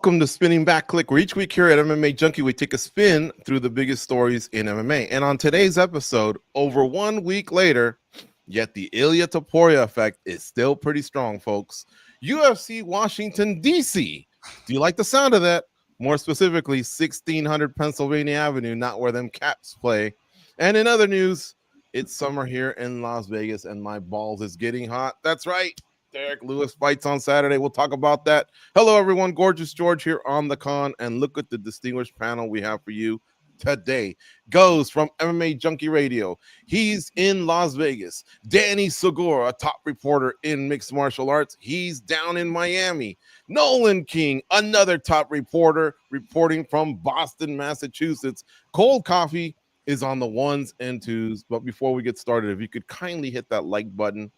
Welcome to Spinning Back Clique, where each week here at MMA Junkie, we take a spin through the biggest stories in MMA. And on today's episode, over 1 week later, yet the Ilia Topuria effect is still pretty strong, folks. UFC Washington, D.C. Do you like the sound of that? More specifically, 1600 Pennsylvania Avenue, not where them Caps play. And in other news, it's summer here in Las Vegas, and my balls is getting hot. That's right. Derrick Lewis fights on Saturday. We'll talk about that. Hello, everyone. Gorgeous George here on the con, and look at the distinguished panel we have for you today. Goes from MMA Junkie Radio. He's in Las Vegas. Danny Segura, a top reporter in mixed martial arts. He's down in Miami. Nolan King, another top reporter, reporting from Boston, Massachusetts. Cold Coffee is on the ones and twos. But before we get started, if you could kindly hit that like button.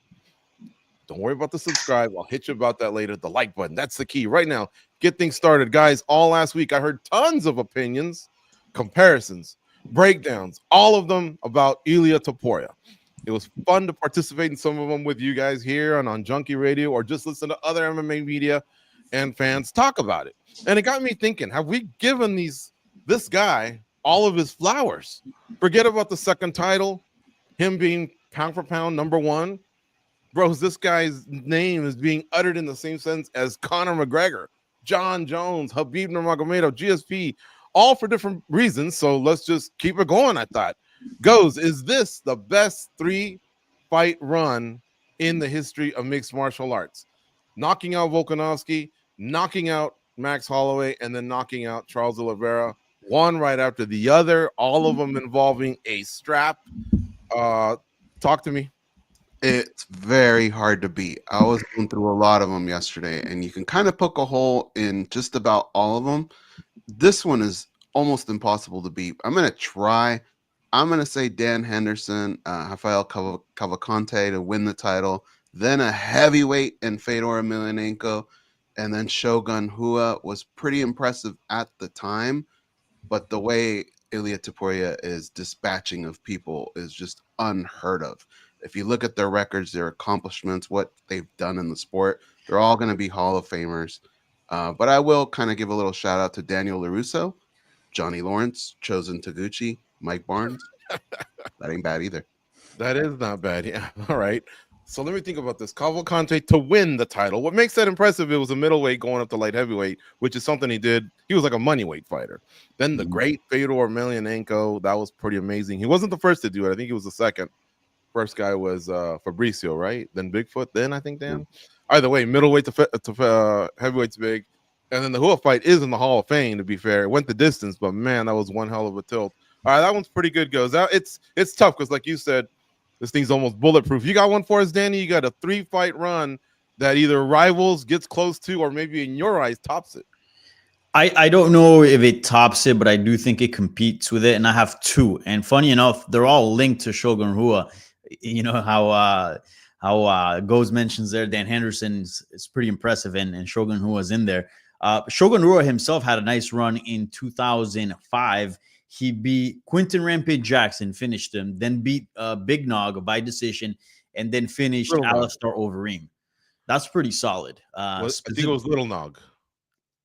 Don't worry about the subscribe. I'll hit you about that later. The like button. That's the key. Right now, get things started. Guys, all last week, I heard tons of opinions, comparisons, breakdowns, all of them about Ilia Topuria. It was fun to participate in some of them with you guys here on Junkie Radio, or just listen to other MMA media and fans talk about it. And it got me thinking, have we given this guy all of his flowers? Forget about the second title, him being pound for pound number one. Bros, this guy's name is being uttered in the same sense as Conor McGregor, John Jones, Khabib Nurmagomedov, GSP, all for different reasons. So let's just keep it going, I thought. Is this the best 3-fight run in the history of mixed martial arts? Knocking out Volkanovski, knocking out Max Holloway, and then knocking out Charles Oliveira, one right after the other, all of them involving a strap. Talk to me. It's very hard to beat. I was going through a lot of them yesterday, and you can kind of poke a hole in just about all of them. This one is almost impossible to beat. I'm going to try. I'm going to say Dan Henderson, Rafael Cavalcante to win the title, then a heavyweight in Fedor Emelianenko, and then Shogun Rua was pretty impressive at the time, but the way Ilia Topuria is dispatching of people is just unheard of. If you look at their records, their accomplishments, what they've done in the sport, they're all going to be Hall of Famers. But I will kind of give a little shout out to Daniel LaRusso, Johnny Lawrence, Chosen Taguchi, Mike Barnes. That ain't bad either. That is not bad. Yeah. All right. So let me think about this. Cavalcante to win the title. What makes that impressive? It was a middleweight going up to light heavyweight, which is something he did. He was like a money-weight fighter. Then the great Fedor Emelianenko, that was pretty amazing. He wasn't the first to do it. I think he was the second. First guy was Fabricio, right? Then Bigfoot. Then I think Dan. Either way, middleweight to heavyweight's big. And then the Rua fight is in the Hall of Fame, to be fair. It went the distance, but man, that was one hell of a tilt. All right, that one's pretty good, Goes. It's tough because, like you said, this thing's almost bulletproof. You got one for us, Danny? You got a 3-fight run that either rivals, gets close to, or maybe in your eyes tops it. I don't know if it tops it, but I do think it competes with it. And I have two. And funny enough, they're all linked to Shogun Rua. You know how Goes mentions there, Dan Henderson is pretty impressive, and Shogun Rua is in there. Shogun Rua himself had a nice run in 2005. He beat Quinton Rampage Jackson, finished him, then beat Big Nog by decision, and then finished Alistair Overeem. That's pretty solid. I think it was Little Nog.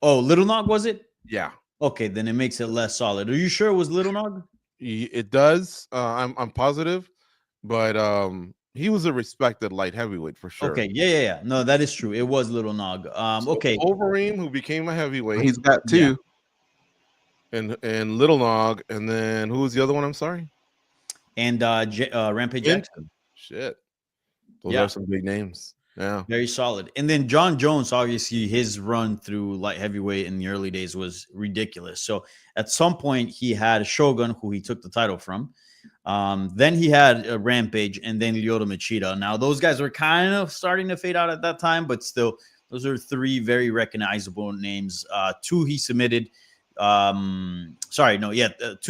Oh, Little Nog, was it? Yeah. Okay, then it makes it less solid. Are you sure it was Little Nog? It does. I'm positive. But he was a respected light heavyweight for sure. Okay, yeah. No, that is true. It was Little Nog. Okay. Overeem, who became a heavyweight. He's got two. Yeah. And Little Nog, and then who was the other one? I'm sorry. And Rampage Jackson. Shit. Those are some big names. Yeah. Very solid. And then John Jones, obviously, his run through light heavyweight in the early days was ridiculous. So at some point, he had Shogun, who he took the title from. Then he had Rampage, and then Lyoto Machida. Now, those guys were kind of starting to fade out at that time, but still, those are three very recognizable names. Two he submitted. Two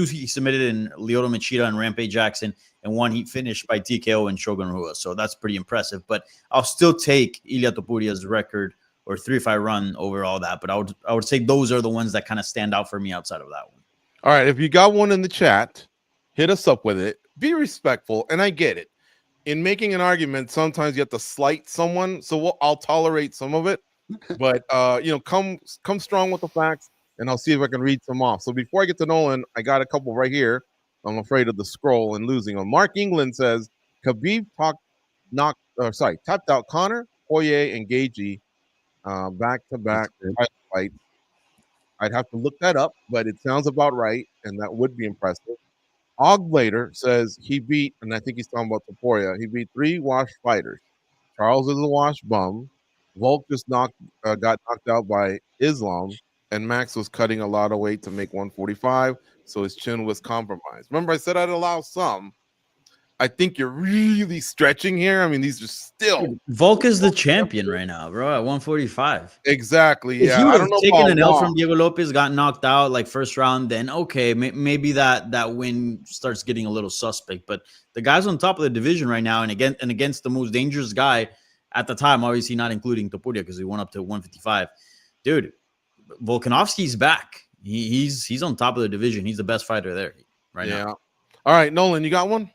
he submitted in Lyoto Machida and Rampage Jackson, and one he finished by TKO and Shogun Rua. So that's pretty impressive. But I'll still take Ilia Topuria's record or 3-5 run over all that. But I would say those are the ones that kind of stand out for me outside of that one. All right, if you got one in the chat, hit us up with it. Be respectful, and I get it. In making an argument, sometimes you have to slight someone, so I'll tolerate some of it. But come strong with the facts, and I'll see if I can read some off. So before I get to Nolan, I got a couple right here. I'm afraid of the scroll and losing them. Mark England says Khabib tapped out Connor, Poirier, and Gaethje back-to-back title fights. I'd have to look that up, but it sounds about right, and that would be impressive. Oglater says he beat, and I think he's talking about Topuria, he beat 3 washed fighters. Charles is a washed bum. Volk just got knocked out by Islam, and Max was cutting a lot of weight to make 145, so his chin was compromised. Remember, I said I'd allow some. I think you're really stretching here. I mean, these are still. Dude, Volk is the champion right now, bro, at 145. Exactly. If Yeah. he would I have don't know taken an L about from Diego Lopez, got knocked out like first round, then okay, maybe that win starts getting a little suspect. But the guy's on top of the division right now, and against the most dangerous guy at the time, obviously not including Topuria because he went up to 155. Dude, Volkanovski's back. He's on top of the division. He's the best fighter there right now. All right, Nolan, you got one?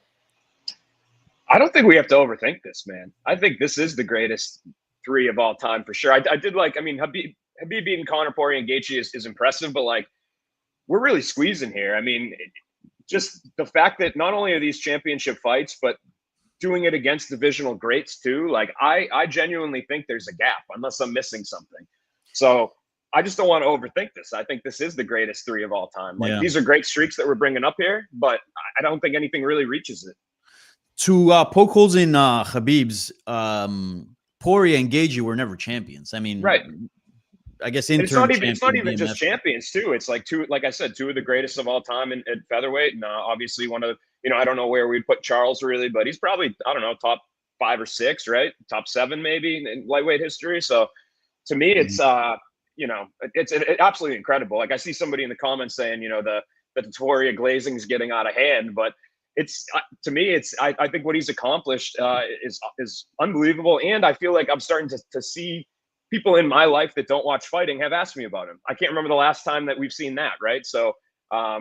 I don't think we have to overthink this, man. I think this is the greatest 3 of all time for sure. I did like, I mean, Habib beating Conor, Poirier, and Gaethje is impressive, but like, we're really squeezing here. I mean, just the fact that not only are these championship fights, but doing it against divisional greats too. Like, I genuinely think there's a gap unless I'm missing something. So I just don't want to overthink this. I think this is the greatest 3 of all time. Like, these are great streaks that we're bringing up here, but I don't think anything really reaches it. To poke holes in Khabib's, Poirier and Gaethje were never champions. I mean, right. I guess it's not even just champions too. It's like like I said, 2 of the greatest of all time at featherweight. And obviously one of the, I don't know where we'd put Charles really, but he's probably, I don't know, top 5 or 6, right? Top 7 maybe in lightweight history. So to me, it's, it's absolutely incredible. Like, I see somebody in the comments saying, the Topuria glazing is getting out of hand, but it's to me, it's I think what he's accomplished is unbelievable, and I feel like I'm starting to see people in my life that don't watch fighting have asked me about him. I can't remember the last time that we've seen that, right? So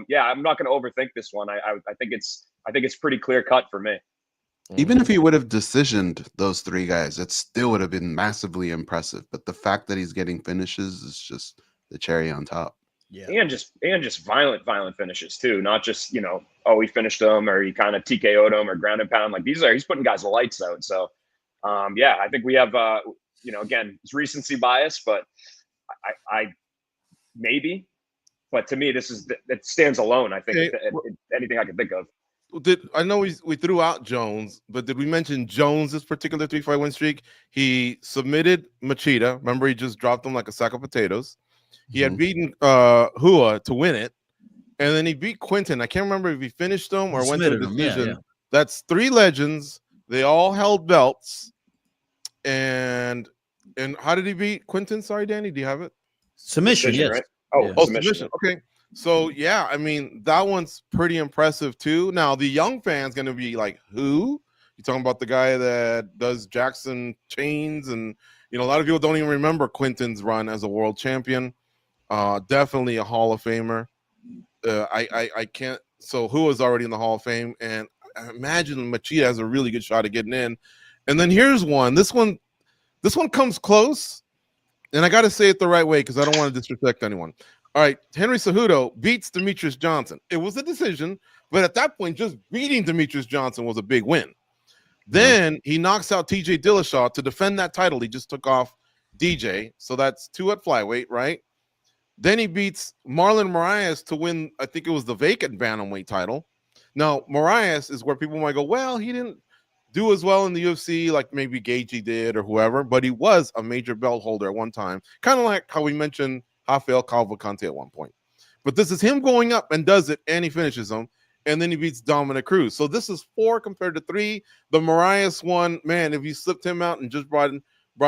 yeah, I'm not going to overthink this one. I think it's pretty clear cut for me. Even if he would have decisioned those 3 guys, it still would have been massively impressive. But the fact that he's getting finishes is just the cherry on top. Yeah, and just violent finishes too, not just he finished them or he kind of TKO'd them or ground and pound. Like, he's putting guys lights out. So yeah, I think we have again, it's recency bias, but I maybe, but to me it stands alone. I think anything I can think of. I know we threw out Jones, but did we mention Jones' particular 3-fight win streak? He submitted Machida. Remember, he just dropped him like a sack of potatoes. He had beaten Hua to win it, and then he beat Quinton. I can't remember if he finished him or went to the decision. Yeah. That's 3 legends. They all held belts. And how did he beat Quinton? Sorry, Danny, do you have it? Submission, yes. Right? Oh, submission. Okay. So, yeah, I mean, that one's pretty impressive, too. Now, the young fan's going to be like, who? You're talking about the guy that does Jackson chains, and, a lot of people don't even remember Quinton's run as a world champion. Definitely a Hall of Famer. I can't. So who is already in the Hall of Fame? And I imagine Machida has a really good shot at getting in. And then here's one. This one comes close. And I got to say it the right way because I don't want to disrespect anyone. All right, Henry Cejudo beats Demetrius Johnson. It was a decision, but at that point, just beating Demetrius Johnson was a big win. Then he knocks out TJ Dillashaw to defend that title. He just took off DJ. So that's 2 at flyweight, right? Then he beats Marlon Moraes to win, I think it was the vacant bantamweight title. Now, Moraes is where people might go, well, he didn't do as well in the UFC like maybe Gaethje did or whoever, but he was a major belt holder at one time. Kind of like how we mentioned Rafael Cavalcante at one point. But this is him going up and does it, and he finishes him. And then he beats Dominic Cruz. So this is 4 compared to 3. The Moraes one, man, if you slipped him out and just brought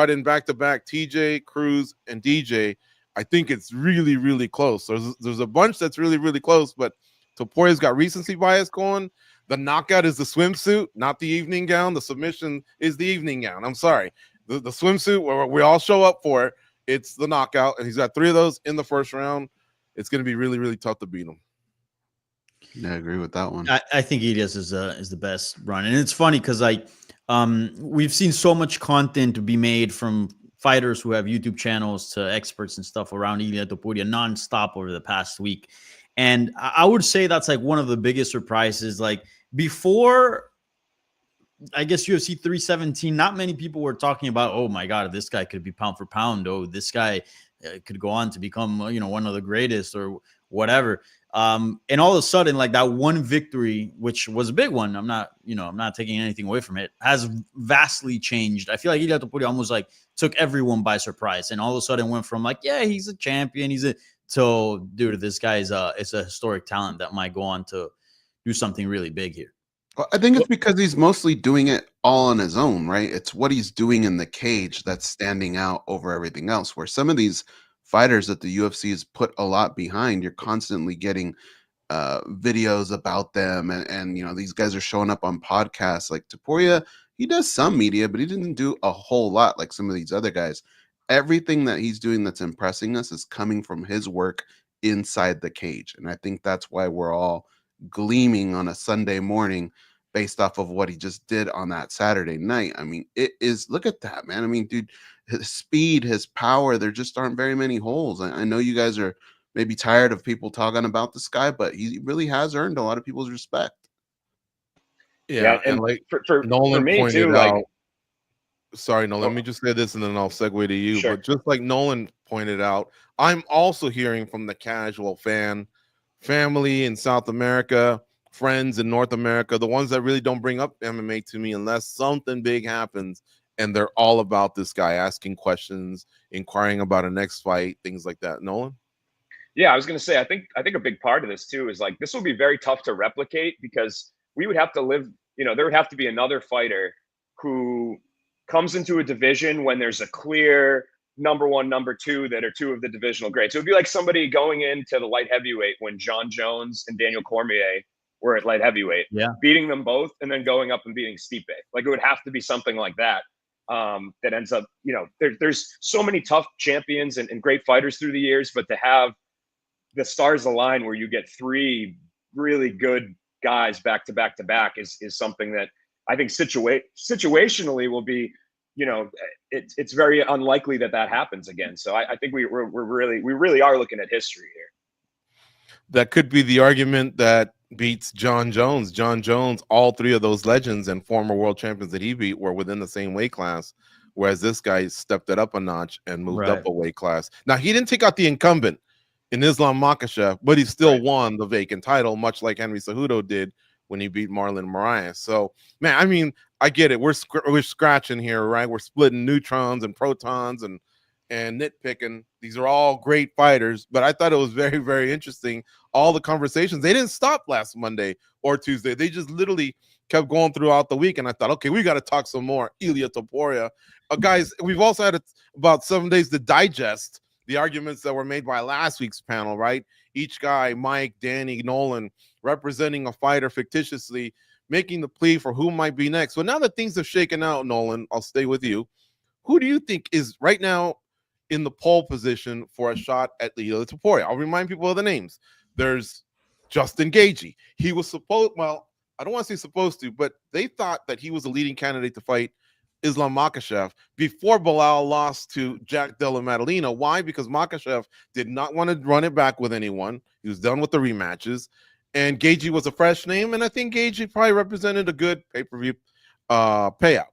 in back-to-back TJ, Cruz, and DJ, I think it's really, really close. There's a bunch that's really, really close, but Topuria's got recency bias going. The knockout is the swimsuit, not the evening gown. The submission is the evening gown. I'm sorry. The swimsuit where we all show up for it, it's the knockout, and he's got 3 of those in the first round. It's going to be really, really tough to beat him. Yeah, I agree with that one. I think Elias is the best run, and it's funny because we've seen so much content to be made from fighters who have YouTube channels to experts and stuff around Ilia Topuria nonstop over the past week. And I would say that's like one of the biggest surprises. Like before, I guess UFC 317, not many people were talking about, oh my God, this guy could be pound for pound. Oh, this guy could go on to become, one of the greatest or whatever. And all of a sudden, like that one victory, which was a big one, I'm not taking anything away from it, has vastly changed. I feel like Ilia Topuria almost like took everyone by surprise, and all of a sudden went from like, yeah, he's a champion, to dude, this guy is a historic talent that might go on to do something really big here. Well, I think it's because he's mostly doing it all on his own, right? It's what he's doing in the cage that's standing out over everything else. Where some of these fighters that the UFC has put a lot behind, you're constantly getting videos about them, and these guys are showing up on podcasts. Like Topuria, he does some media, but he didn't do a whole lot like some of these other guys. Everything that he's doing that's impressing us is coming from his work inside the cage, and I think that's why we're all gleaming on a Sunday morning based off of what he just did on that Saturday night. I mean, look at that, man. I mean, dude, his speed, his power, there just aren't very many holes. I know you guys are maybe tired of people talking about this guy, but he really has earned a lot of people's respect. Yeah, and like Nolan for me pointed too, out. like, sorry, no, let me just say this and then I'll segue to you. Sure. But just like Nolan pointed out, I'm also hearing from the casual fan, family in South America, friends in North America, the ones that really don't bring up MMA to me unless something big happens, and they're all about this guy, asking questions, inquiring about a next fight, things like that. Nolan? Yeah, I was going to say, I think a big part of this too is like, this will be very tough to replicate, because we would have to live, there would have to be another fighter who comes into a division when there's a clear number one, number two that are two of the divisional greats. It would be like somebody going into the light heavyweight when John Jones and Daniel Cormier were at light heavyweight, beating them both, and then going up and beating Stipe. Like, it would have to be something like that. That ends up, there's so many tough champions and great fighters through the years, but to have the stars align where you get three really good guys back to back to back is something that I think situationally will be, it's very unlikely that happens again. So I think we really are looking at history here. That could be the argument that beats John Jones. John Jones, all three of those legends and former world champions that he beat were within the same weight class, whereas this guy stepped it up a notch and moved up a weight class. Now, he didn't take out the incumbent in Islam Makhachev, but he still won the vacant title, much like Henry Cejudo did when he beat Marlon Moraes. So, man, I mean, I get it. We're scratching here, right? We're splitting neutrons and protons and nitpicking. These are all great fighters, but I thought it was very, very interesting. All the conversations, they didn't stop last Monday or Tuesday. They just literally kept going throughout the week. And I thought, okay, we got to talk some more. Ilia Topuria. Guys, we've also had about 7 days to digest the arguments that were made by last week's panel, right? Each guy, Mike, Danny, Nolan, representing a fighter fictitiously, making the plea for who might be next. But now that things have shaken out, Nolan, I'll stay with you. Who do you think is right now in the pole position for a shot at Ilia Topuria? I'll remind people of the names. There's Justin Gaethje. He was supposed, well, I don't want to say supposed to, but they thought that he was a leading candidate to fight Islam Makhachev before Bilal lost to Jack Della Maddalena. Why? Because Makhachev did not want to run it back with anyone. He was done with the rematches. And Gaethje was a fresh name, and I think Gaethje probably represented a good pay-per-view payout.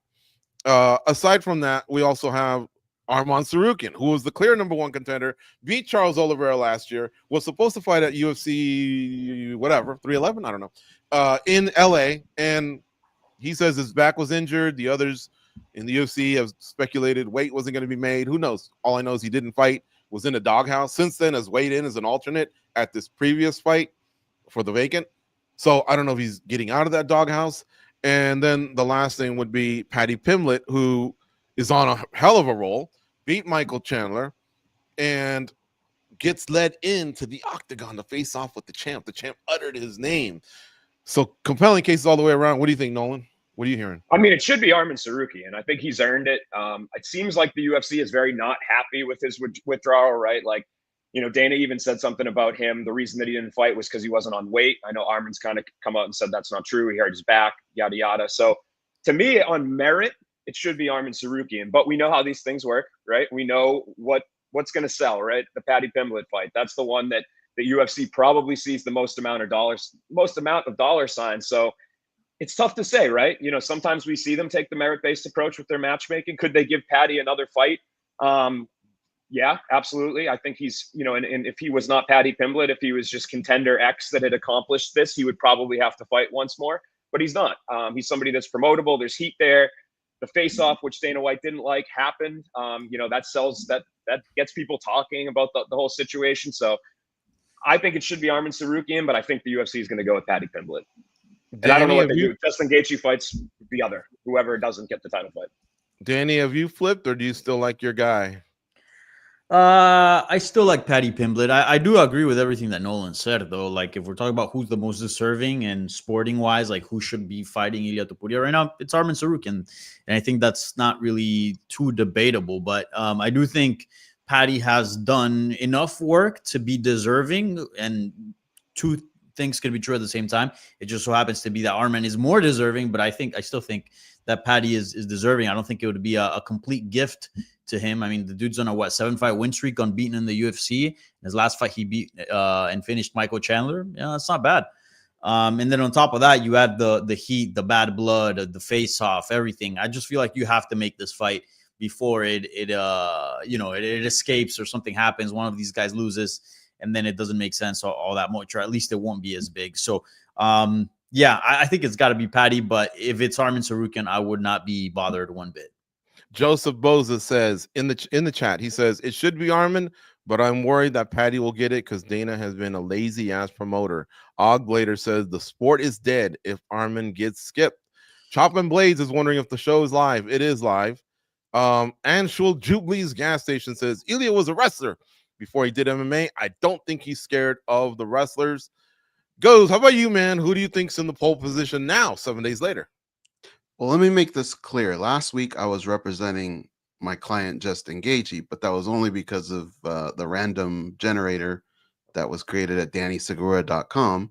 Aside from that, we also have Arman Tsarukyan, who was the clear number one contender, beat Charles Oliveira last year, was supposed to fight at UFC, whatever, 311, I don't know, in LA, and he says his back was injured. The others in the UFC have speculated weight wasn't going to be made. Who knows? All I know is he didn't fight, was in a doghouse. Since then, has weighed in as an alternate at this previous fight for the vacant. So I don't know if he's getting out of that doghouse. And then the last thing would be Paddy Pimblett, who is on a hell of a roll, beat Michael Chandler, and gets led into the octagon to face off with the champ. The champ uttered his name. So compelling cases all the way around. What do you think, Nolan? What are you hearing? I mean, it should be Arman Tsarukyan. I think he's earned it. It seems like the UFC is very not happy with his withdrawal, right? Like, Dana even said something about him. The reason that he didn't fight was because he wasn't on weight. I know Arman's kind of come out and said that's not true. He hurt his back, yada, yada. So to me, on merit, it should be Armin Tsarukyan. But we know how these things work, right? We know what's going to sell, right? The Paddy Pimblett fight. That's the one that the UFC probably sees the most amount of dollar signs. So it's tough to say, right? You know, sometimes we see them take the merit-based approach with their matchmaking. Could they give Paddy another fight? Yeah, absolutely. I think he's, you know, and if he was not Paddy Pimblett, if he was just contender X that had accomplished this, he would probably have to fight once more. But he's not. He's somebody that's promotable. There's heat there. The face-off, which Dana White didn't like, happened. You know, that sells, that gets people talking about the whole situation. So I think it should be Armin Tsarukyan, but I think the UFC is going to go with Paddy Pimblett. And I don't know what they do. Justin Gaethje fights the other, whoever doesn't get the title fight. Danny, have you flipped, or do you still like your guy? I still like Paddy Pimblett. I do agree with everything that Nolan said, though. Like, if we're talking about who's the most deserving and sporting wise, like who should be fighting Ilia Topuria right now, it's Armin Tsarukyan, and I think that's not really too debatable. But I do think Paddy has done enough work to be deserving, and two things can be true at the same time. It just so happens to be that Armin is more deserving, but I still think that Paddy is deserving. I don't think it would be a complete gift to him. I mean, the dude's on a 7-fight win streak, unbeaten in the UFC. In his last fight, he beat and finished Michael Chandler. Yeah, that's not bad. And then on top of that, you add the heat, the bad blood, the face off, everything. I just feel like you have to make this fight before it escapes or something happens. One of these guys loses, and then it doesn't make sense all that much, or at least it won't be as big. So, yeah, I think it's got to be Paddy. But if it's Armin Tsarukyan, I would not be bothered one bit. Joseph Boza says in the chat, he says it should be Armin, but I'm worried that Paddy will get it because Dana has been a lazy ass promoter. Og Blader says the sport is dead if Armin gets skipped. Choppin' Blades is wondering if the show is live. It is live. And Shul Jubilee's gas station says Ilia was a wrestler before he did MMA. I don't think he's scared of the wrestlers. Goes, how about you, man? Who do you think's in the pole position now, 7 days later? Well, let me make this clear. Last week, I was representing my client, Justin Gaethje, but that was only because of the random generator that was created at DannySegura.com.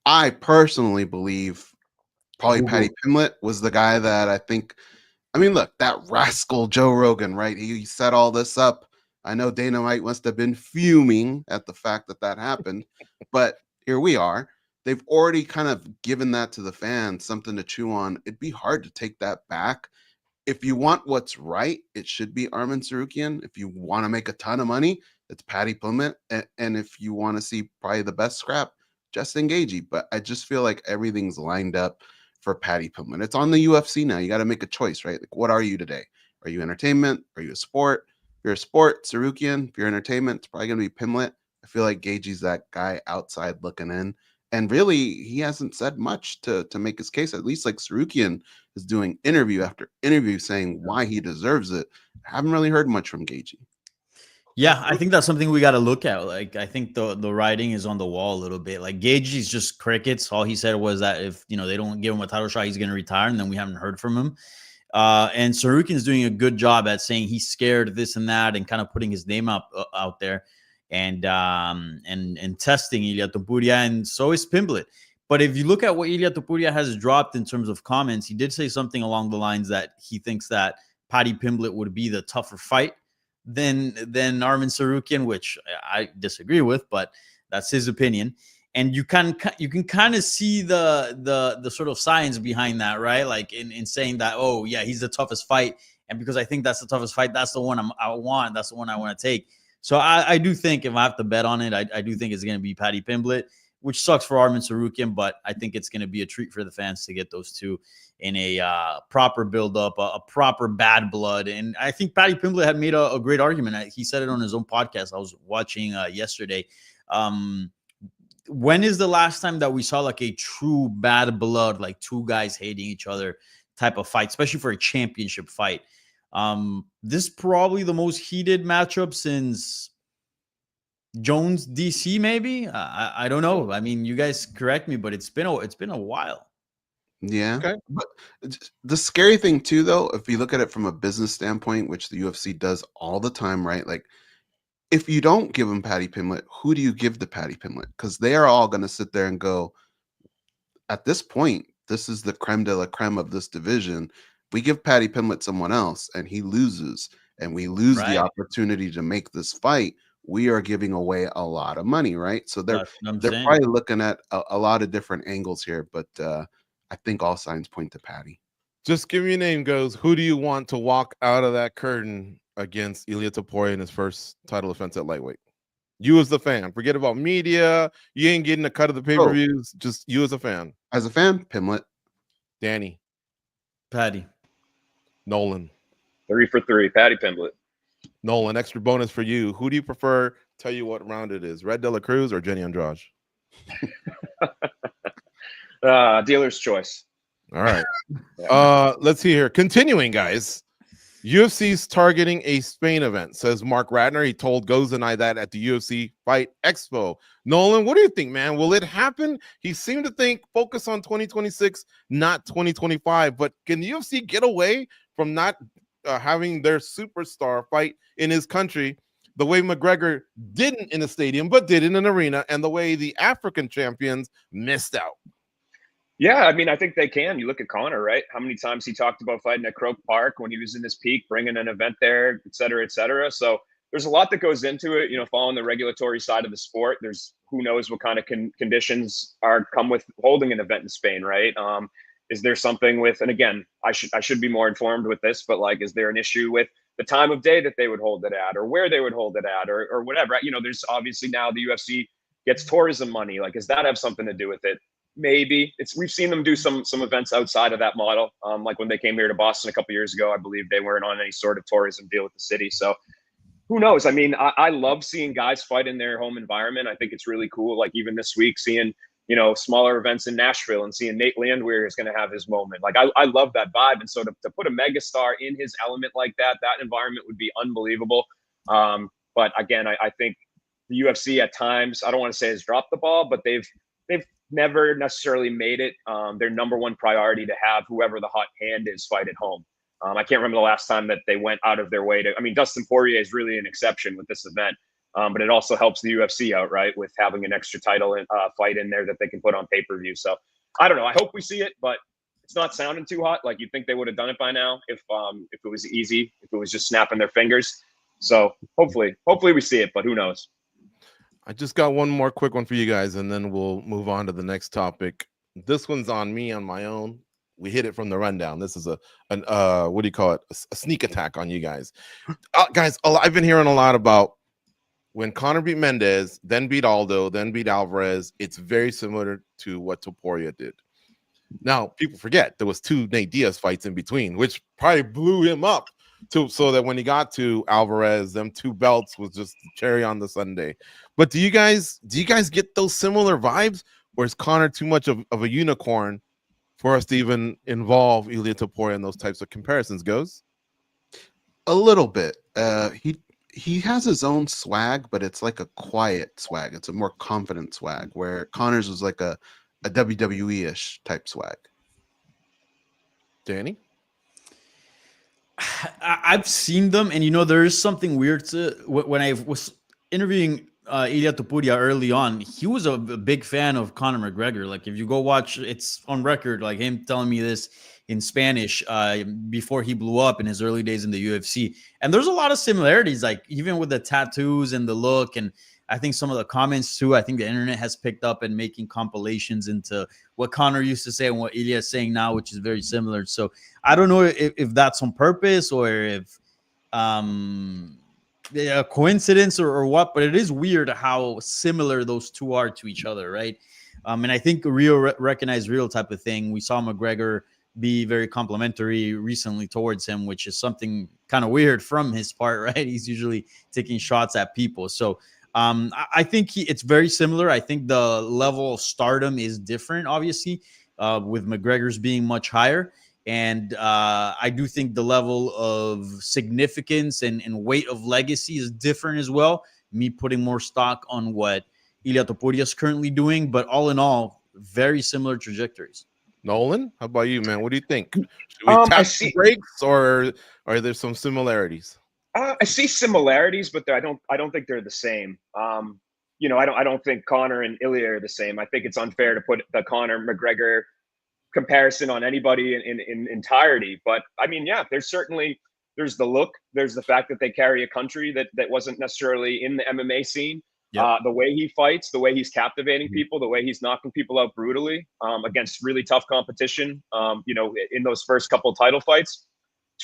I personally believe probably Paddy Pimblett was the guy that I think. I mean, look, that rascal Joe Rogan, right? He set all this up. I know Dana White must have been fuming at the fact that happened, but here we are. They've already kind of given that to the fans, something to chew on. It'd be hard to take that back. If you want what's right, it should be Armin Tsarukyan. If you want to make a ton of money, it's Paddy Pimblett. And if you want to see probably the best scrap, Justin Gaethje. But I just feel like everything's lined up for Paddy Pimblett. It's on the UFC now. You got to make a choice, right? Like, what are you today? Are you entertainment? Are you a sport? If you're a sport, Tsarukyan. If you're entertainment, it's probably going to be Pimblett. I feel like Gaethje's that guy outside looking in. And really, he hasn't said much to make his case. At least like Tsarukyan is doing interview after interview saying why he deserves it. I haven't really heard much from Gaethje. Yeah, I think that's something we got to look at. Like, I think the writing is on the wall a little bit. Like, Gaethje's just crickets. All he said was that if they don't give him a title shot, he's going to retire, and then we haven't heard from him. And Tsarukyan's doing a good job at saying he's scared of this and that, and kind of putting his name out there. And testing Ilia Topuria, and so is Pimblett. But if you look at what Ilia Topuria has dropped in terms of comments, he did say something along the lines that he thinks that Paddy Pimblett would be the tougher fight than Armin Tsarukyan, which I disagree with, but that's his opinion. And you can kind of see the sort of science behind that, right? Like in saying that, oh yeah, he's the toughest fight, and because I think that's the toughest fight, that's the one I want. That's the one I want to take. So I do think if I have to bet on it, I do think it's going to be Paddy Pimblett, which sucks for Armin Tsarukyan, but I think it's going to be a treat for the fans to get those two in a proper build-up, a proper bad blood. And I think Paddy Pimblett had made a great argument. He said it on his own podcast I was watching yesterday. When is the last time that we saw like a true bad blood, like two guys hating each other type of fight, especially for a championship fight? This is probably the most heated matchup since Jones DC, maybe. I don't know. I mean, you guys correct me, but it's been a while. Yeah. Okay. But the scary thing too, though, if you look at it from a business standpoint, which the UFC does all the time, right? Like, if you don't give them Paddy Pimblett, who do you give to Paddy Pimblett? Because they are all going to sit there and go, at this point, this is the creme de la creme of this division. we give Paddy Pimblett someone else and he loses, and we lose the Right. opportunity to make this fight, we are giving away a lot of money, right? So they're That's what I'm they're saying. probably looking at a lot of different angles here, but I think all signs point to Paddy. Just give me a name, Goes. Who do you want to walk out of that curtain against Ilia Topuria in his first title defense at lightweight? You as the fan. Forget about media. You ain't getting a cut of the pay-per-views. Just you as a fan. As a fan, Pimblett. Danny. Paddy. Nolan. 3 for 3. Paddy Pimblett. Nolan, extra bonus for you. Who do you prefer? Tell you what round it is. Red De La Cruz or Jenny Andrade? Dealer's choice. All right. Let's see here. Continuing, guys. UFC's targeting a Spain event, says Mark Radner. He told Goz and I that at the UFC Fight Expo. Nolan, what do you think, man? Will it happen? He seemed to think focus on 2026, not 2025. But can the UFC get away from not having their superstar fight in his country the way McGregor didn't in a stadium, but did in an arena, and the way the African champions missed out? Yeah, I mean, I think they can. You look at Conor, right? How many times he talked about fighting at Croke Park when he was in his peak, bringing an event there, et cetera, et cetera. So there's a lot that goes into it, following the regulatory side of the sport. There's who knows what kind of conditions come with holding an event in Spain, right? Is there something with, and again, I should be more informed with this, but like, is there an issue with the time of day that they would hold it at, or where they would hold it at, or whatever? There's obviously now the UFC gets tourism money. Like, does that have something to do with it? Maybe. We've seen them do some events outside of that model. Like when they came here to Boston a couple years ago, I believe they weren't on any sort of tourism deal with the city. So who knows? I mean, I love seeing guys fight in their home environment. I think it's really cool. Like even this week, seeing, smaller events in Nashville and seeing Nate Landwehr is going to have his moment. Like I love that vibe. And so to put a megastar in his element like that environment would be unbelievable. But again, I think the UFC at times, I don't want to say has dropped the ball, but they've never necessarily made it their number one priority to have whoever the hot hand is fight at home. I can't remember the last time that they went out of their way to. I mean, Dustin Poirier is really an exception with this event, but it also helps the UFC out, right, with having an extra title fight in there that they can put on pay-per-view. So I don't know. I hope we see it, but it's not sounding too hot. Like you'd think they would have done it by now if it was easy, if it was just snapping their fingers. So hopefully we see it, but who knows? I just got one more quick one for you guys, and then we'll move on to the next topic. This one's on me on my own. We hit it from the rundown. This is an what do you call it? A sneak attack on you guys. Guys, I've been hearing a lot about when Conor beat Mendez, then beat Aldo, then beat Alvarez. It's very similar to what Topuria did. Now, people forget there was 2 Nate Diaz fights in between, which probably blew him up so that when he got to Alvarez, them 2 belts was just the cherry on the sundae. But do you guys get those similar vibes, or is Conor too much of a unicorn for us to even involve Ilia Topuria in those types of comparisons? Goes a little bit. He has his own swag, but it's like a quiet swag. It's a more confident swag, where Conor's was like a WWE-ish type swag. Danny? I've seen them, and there is something weird to when I was interviewing Ilia Topuria early on. He was a big fan of Conor McGregor. Like if you go watch, it's on record, like him telling me this in Spanish before he blew up in his early days in the UFC. And there's a lot of similarities, like even with the tattoos and the look, and I think some of the comments too. I think the internet has picked up and making compilations into what Conor used to say and what Ilia is saying now, which is very similar. So I don't know if that's on purpose or if a coincidence or what, but it is weird how similar those two are to each other, right? And I think a real recognize real type of thing. We saw McGregor be very complimentary recently towards him, which is something kind of weird from his part, right? He's usually taking shots at people. So I think it's very similar. I think the level of stardom is different, obviously, with McGregor's being much higher. And I do think the level of significance and weight of legacy is different as well. Me putting more stock on what Ilia Topuria is currently doing, but all in all, very similar trajectories. Nolan, how about you, man? What do you think? Should we tap the brakes, or are there some similarities? I see similarities, but I don't think they're the same. I don't think Conor and Ilia are the same. I think it's unfair to put the Conor McGregor comparison on anybody in entirety. But I mean, yeah, there's the look, there's the fact that they carry a country that wasn't necessarily in the MMA scene. Yep. The way he fights, the way he's captivating people, the way he's knocking people out brutally against really tough competition. In those first couple of title fights,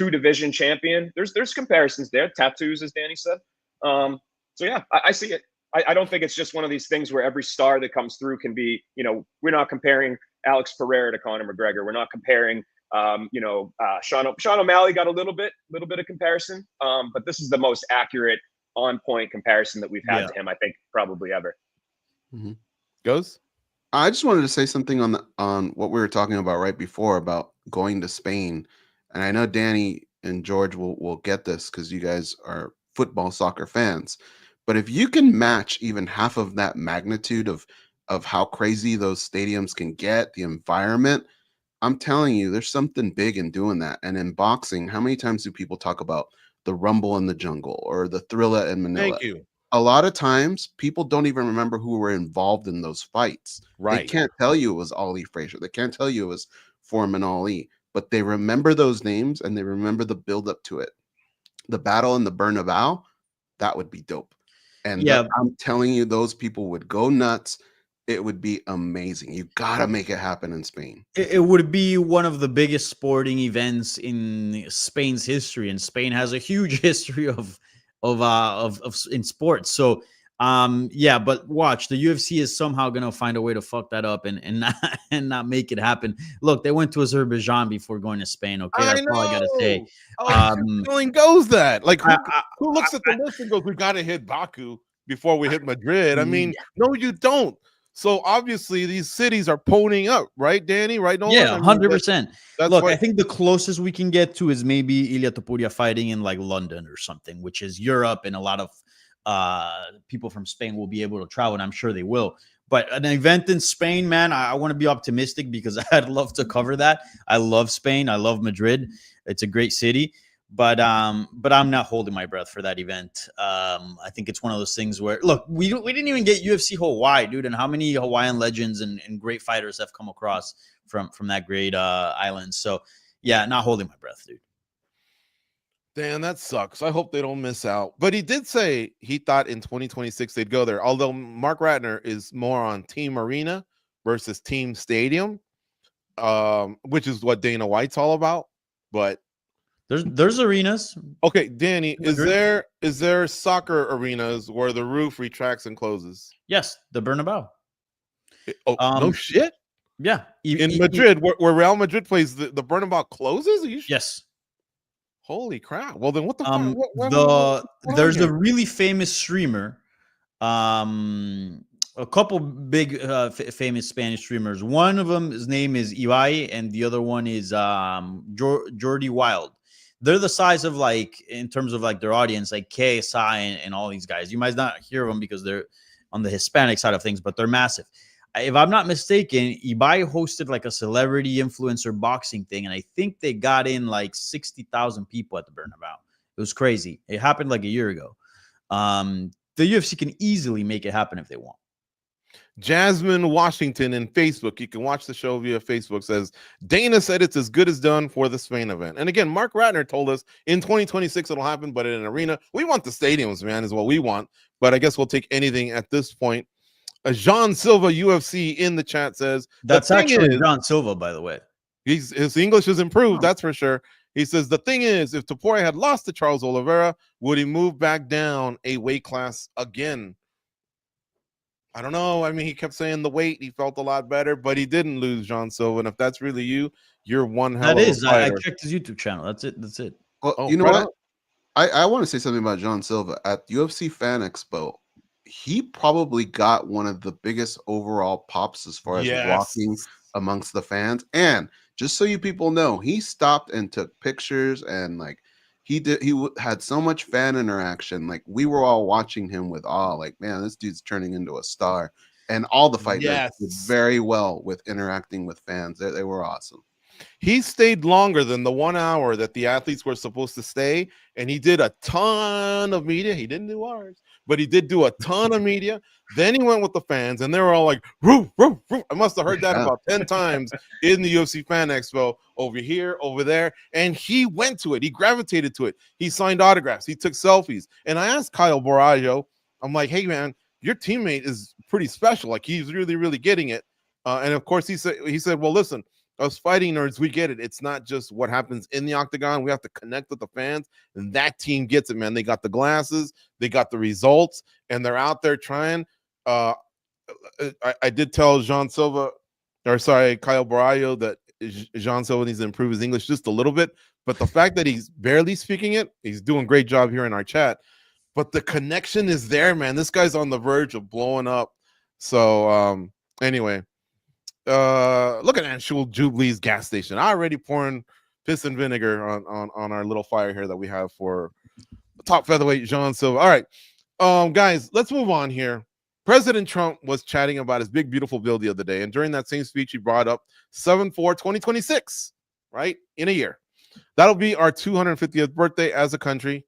2-division champion. There's comparisons there. Tattoos, as Danny said. So yeah, I see it. I don't think it's just one of these things where every star that comes through can be. We're not comparing Alex Pereira to Conor McGregor. We're not comparing. Sean O'Malley got a little bit of comparison, but this is the most accurate, on-point comparison that we've had to him, I think, probably ever. Mm-hmm. Goes. I just wanted to say something on what we were talking about right before about going to Spain, and I know Danny and George will get this because you guys are football, soccer fans. But if you can match even half of that magnitude of how crazy those stadiums can get, the environment, I'm telling you, there's something big in doing that. And in boxing, how many times do people talk about the Rumble in the Jungle or the Thrilla in Manila? Thank you. A lot of times, people don't even remember who were involved in those fights. Right. They can't tell you it was Ali Frazier. They can't tell you it was Foreman Ali. But they remember those names and they remember the build-up to it. The battle in the Bernabeu, that would be dope. And I'm telling you, those people would go nuts. It would be amazing. You gotta make it happen in Spain. It would be one of the biggest sporting events in Spain's history, and Spain has a huge history of in sports. So, but watch, the UFC is somehow gonna find a way to fuck that up and not make it happen. Look, they went to Azerbaijan before going to Spain. Okay, that's all I gotta say. Feeling goes that like who looks at the list and goes, "We gotta hit Baku before we hit Madrid." I mean, no, you don't. So obviously these cities are ponying up, right, Danny? Right? Nolan? Yeah, 100%. Look, what... I think the closest we can get to is maybe Ilia Topuria fighting in like London or something, which is Europe, and a lot of people from Spain will be able to travel, and I'm sure they will. But an event in Spain, man, I want to be optimistic because I'd love to cover that. I love Spain. I love Madrid. It's a great city. But I'm not holding my breath for that event. I think it's one of those things where, look, we didn't even get UFC Hawaii, dude, and how many Hawaiian legends and great fighters have come across from that great island. So, yeah, not holding my breath, dude. Damn, that sucks. I hope they don't miss out. But he did say he thought in 2026 they'd go there, although Mark Ratner is more on Team Arena versus Team Stadium, which is what Dana White's all about. But there's arenas. Okay, Danny, is there soccer arenas where the roof retracts and closes? Yes, the Bernabeu. No shit. Yeah, in Madrid, where Real Madrid plays, the Bernabeu closes. Yes. Holy crap! Well, then what the fuck? There's a really famous streamer. A couple big famous Spanish streamers. One of them, his name is Ibai, and the other one is Jordi Wild. They're the size of, like, in terms of like their audience, like KSI and all these guys. You might not hear of them because they're on the Hispanic side of things, but they're massive. If I'm not mistaken, Ibai hosted like a celebrity influencer boxing thing, and I think they got in like 60,000 people at the Bernabeu. It was crazy. It happened like a year ago. The UFC can easily make it happen if they want. Jasmine Washington in Facebook, you can watch the show via Facebook, says Dana said it's as good as done for the Spain event. And again, Mark Ratner told us in 2026 it'll happen, but in an arena. We want the stadiums, man, is what we want. But I guess we'll take anything at this point. Jean Silva UFC in the chat says that's actually Jean Silva, by the way. His English has improved, that's for sure. He says the thing is, if Topuria had lost to Charles Oliveira, would he move back down a weight class again? I don't know. I mean, he kept saying the weight. He felt a lot better, but he didn't lose, Jean Silva. And if that's really you, you're one hell of a fighter. I checked his YouTube channel. That's it. Well, you know what? I want to say something about Jean Silva. At UFC Fan Expo, he probably got one of the biggest overall pops as far as walking amongst the fans. And just so you people know, he stopped and took pictures, and like he had so much fan interaction. Like, we were all watching him with awe. Like, man, this dude's turning into a star. And all the fighters did very well with interacting with fans. They were awesome. He stayed longer than the 1 hour that the athletes were supposed to stay, and he did a ton of media. He didn't do ours, but he did do a ton of media. Then he went with the fans, and they were all like, "Roof, roof, roof." I must have heard that about 10 times in the UFC Fan Expo, over here, over there. And he went to it. He gravitated to it. He signed autographs. He took selfies. And I asked Kyle Boraggio, I'm like, "Hey, man, your teammate is pretty special. Like, he's really, really getting it." And of course, he said, "Well, listen, us fighting nerds, we get it. It's not just what happens in the octagon. We have to connect with the fans, and that team gets it, man. They got the glasses, they got the results, and they're out there trying." I did tell Kyle Boraggio that Jean Silva needs to improve his English just a little bit, but the fact that he's barely speaking it, he's doing a great job here in our chat. But the connection is there, man. This guy's on the verge of blowing up. So anyway. Look at Anshul Jubilee's gas station. Already pouring piss and vinegar on our little fire here that we have for top featherweight Jean Silva. All right, guys, let's move on here. President Trump was chatting about his big, beautiful bill the other day, and during that same speech, he brought up 7/4/2026, right? In a year. That'll be our 250th birthday as a country.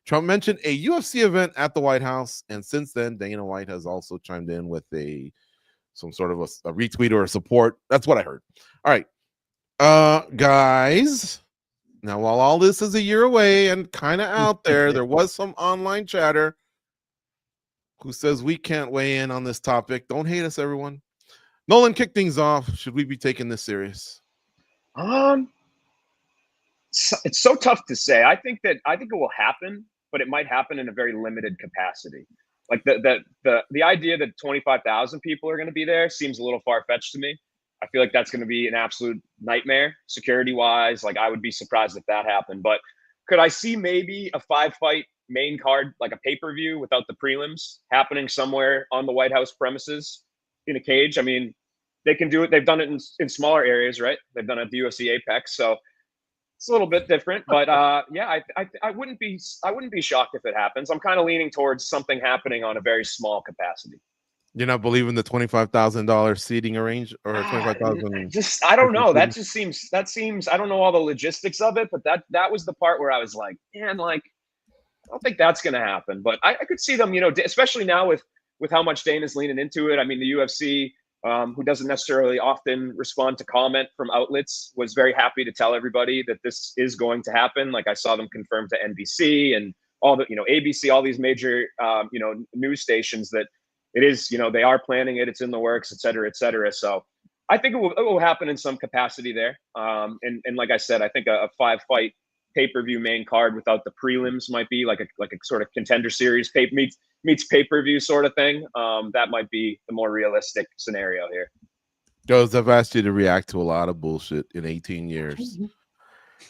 Trump mentioned a UFC event at the White House, and since then, Dana White has also chimed in with some sort of a retweet or a support. That's what I heard. All right, guys. Now, while all this is a year away and kind of out there was some online chatter who says we can't weigh in on this topic. Don't hate us, everyone. Nolan, kick things off. Should we be taking this serious? It's so tough to say. I think it will happen, but it might happen in a very limited capacity. Like the idea that 25,000 people are going to be there seems a little far-fetched to me. I feel like that's going to be an absolute nightmare security-wise. Like, I would be surprised if that happened. But could I see maybe a 5-fight main card, like a pay-per-view without the prelims, happening somewhere on the White House premises in a cage? I mean, they can do it. They've done it in smaller areas, right? They've done it at the UFC Apex. So it's a little bit different, but yeah, I wouldn't be shocked if it happens. I'm kind of leaning towards something happening on a very small capacity. You're not believing the $25,000 seating arrange or 25,000? I don't know. That seems. I don't know all the logistics of it, but that was the part where I was like, man, like, I don't think that's going to happen. But I could see them, especially now with how much Dana's leaning into it. I mean, the UFC, who doesn't necessarily often respond to comment from outlets, was very happy to tell everybody that this is going to happen. Like, I saw them confirm to NBC and all the, ABC, all these major, news stations that it is, they are planning it. It's in the works, et cetera, et cetera. So I think it will happen in some capacity there. And like I said, I think a 5-fight pay-per-view main card without the prelims might be like a sort of contender series meets pay-per-view sort of thing. That might be the more realistic scenario here. Joes, I've asked you to react to a lot of bullshit in 18 years.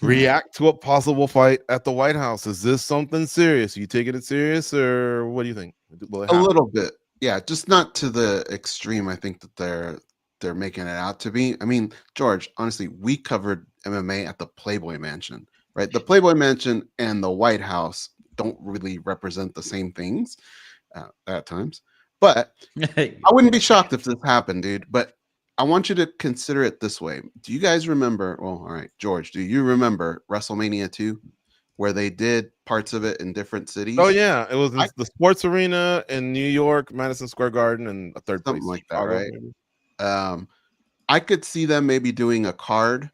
React to a possible fight at the White House. Is this something serious? Are you taking it serious, or what do you think? A little bit. Yeah, just not to the extreme I think that they're making it out to be. I mean, George, honestly, we covered MMA at the Playboy Mansion, right? The Playboy Mansion and the White House don't really represent the same things at times. But I wouldn't be shocked if this happened, dude. But I want you to consider it this way. Do you guys remember? Well, all right, George, do you remember WrestleMania 2? Where they did parts of it in different cities? Oh yeah, it was in the sports arena in New York, Madison Square Garden, and a third something place, like Chicago, that, right? I could see them maybe doing a card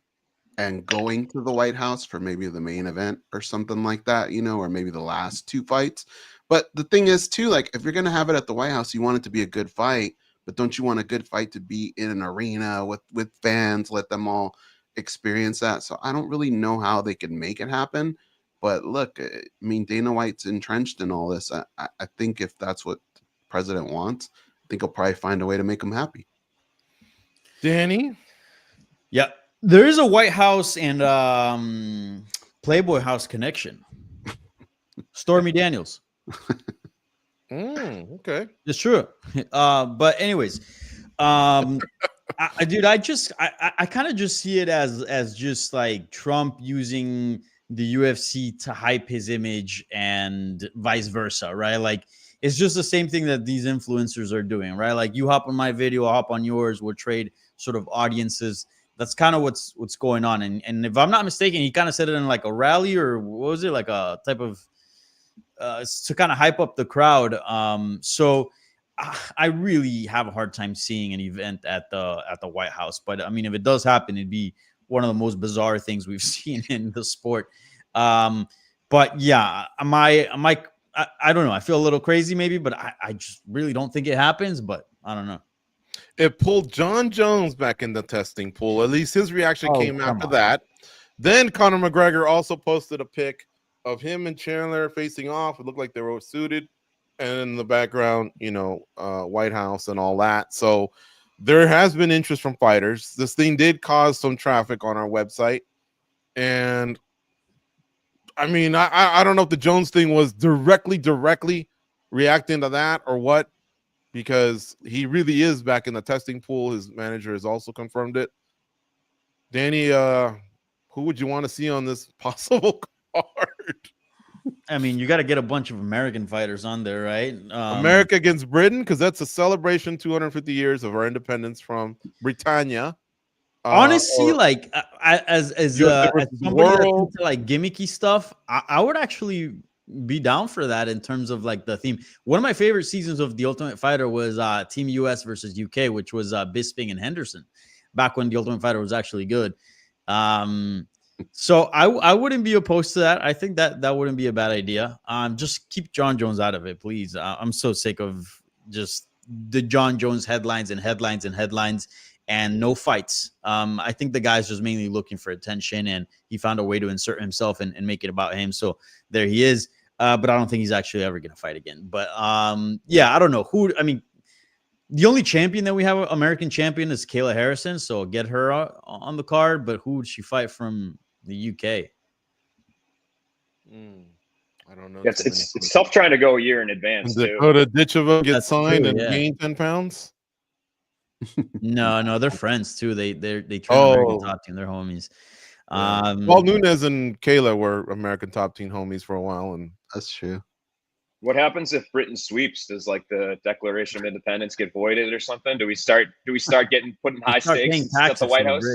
and going to the White House for maybe the main event or something like that, or maybe the last 2 fights. But the thing is, too, like, if you're gonna have it at the White House, you want it to be a good fight, but don't you want a good fight to be in an arena with fans, let them all experience that? So I don't really know how they can make it happen. But look, I mean, Dana White's entrenched in all this. I think if that's what the president wants, I think he'll probably find a way to make him happy. Danny? Yeah, there is a White House and Playboy House connection. Stormy Daniels. Okay. It's true. But anyways, dude, I kind of just see it as just like Trump using the UFC to hype his image and vice versa, right? Like, it's just the same thing that these influencers are doing, right? Like, you hop on my video, I'll hop on yours, we'll trade sort of audiences. That's kind of what's going on. And if I'm not mistaken, he kind of said it in like a rally, or what was it, like a type of to kind of hype up the crowd. So I really have a hard time seeing an event at the White House. But I mean, if it does happen, it'd be one of the most bizarre things we've seen in the sport. But yeah, I don't know. I feel a little crazy maybe, but I just really don't think it happens. But I don't know. It pulled John Jones back in the testing pool. At least his reaction came after that. Then Conor McGregor also posted a pic of him and Chandler facing off. It looked like they were suited. And in the background, White House and all that. So there has been interest from fighters. This thing did cause some traffic on our website. And I mean, I don't know if the Jones thing was directly reacting to that or what, because he really is back in the testing pool. His manager has also confirmed it. Danny, who would you want to see on this possible card? I mean, you got to get a bunch of American fighters on there, right? America against Britain, because that's a celebration, 250 years of our independence from Britannia. Honestly, as somebody that's into like gimmicky stuff, I would actually be down for that in terms of like the theme. One of my favorite seasons of The Ultimate Fighter was Team US versus UK, which was Bisping and Henderson, back when The Ultimate Fighter was actually good. So I wouldn't be opposed to that. I think that wouldn't be a bad idea. Just keep John Jones out of it, please. I'm so sick of just the John Jones headlines and no fights. I think the guy's just mainly looking for attention, and he found a way to insert himself and make it about him. So there he is. But I don't think he's actually ever going to fight again. But yeah, I don't know who. I mean, the only champion that we have, American champion, is Kayla Harrison. So get her on the card. But who would she fight from the UK? I don't know. It's tough trying to go a year in advance. Dakota Ditchova gets signed and gain 10 pounds. No, they're friends too. They train American top team. They're homies. Well, Nunes and Kayla were American top team homies for a while, and that's true. What happens if Britain sweeps? Does like the Declaration of Independence get voided or something? Do we start putting high stakes at the White House?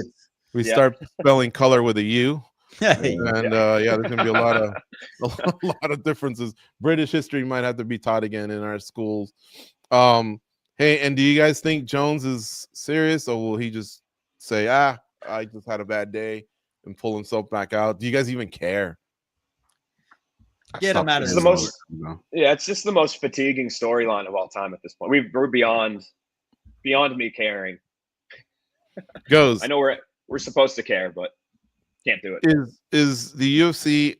We start spelling color with a U. And there's gonna be a lot of differences. British history might have to be taught again in our schools. Hey, and do you guys think Jones is serious, or will he just say, I just had a bad day and pull himself back out? Do you guys even care? Get him out of it's just the most fatiguing storyline of all time at this point. We're beyond me caring. Goes. I know we're supposed to care, but can't do it. Is the UFC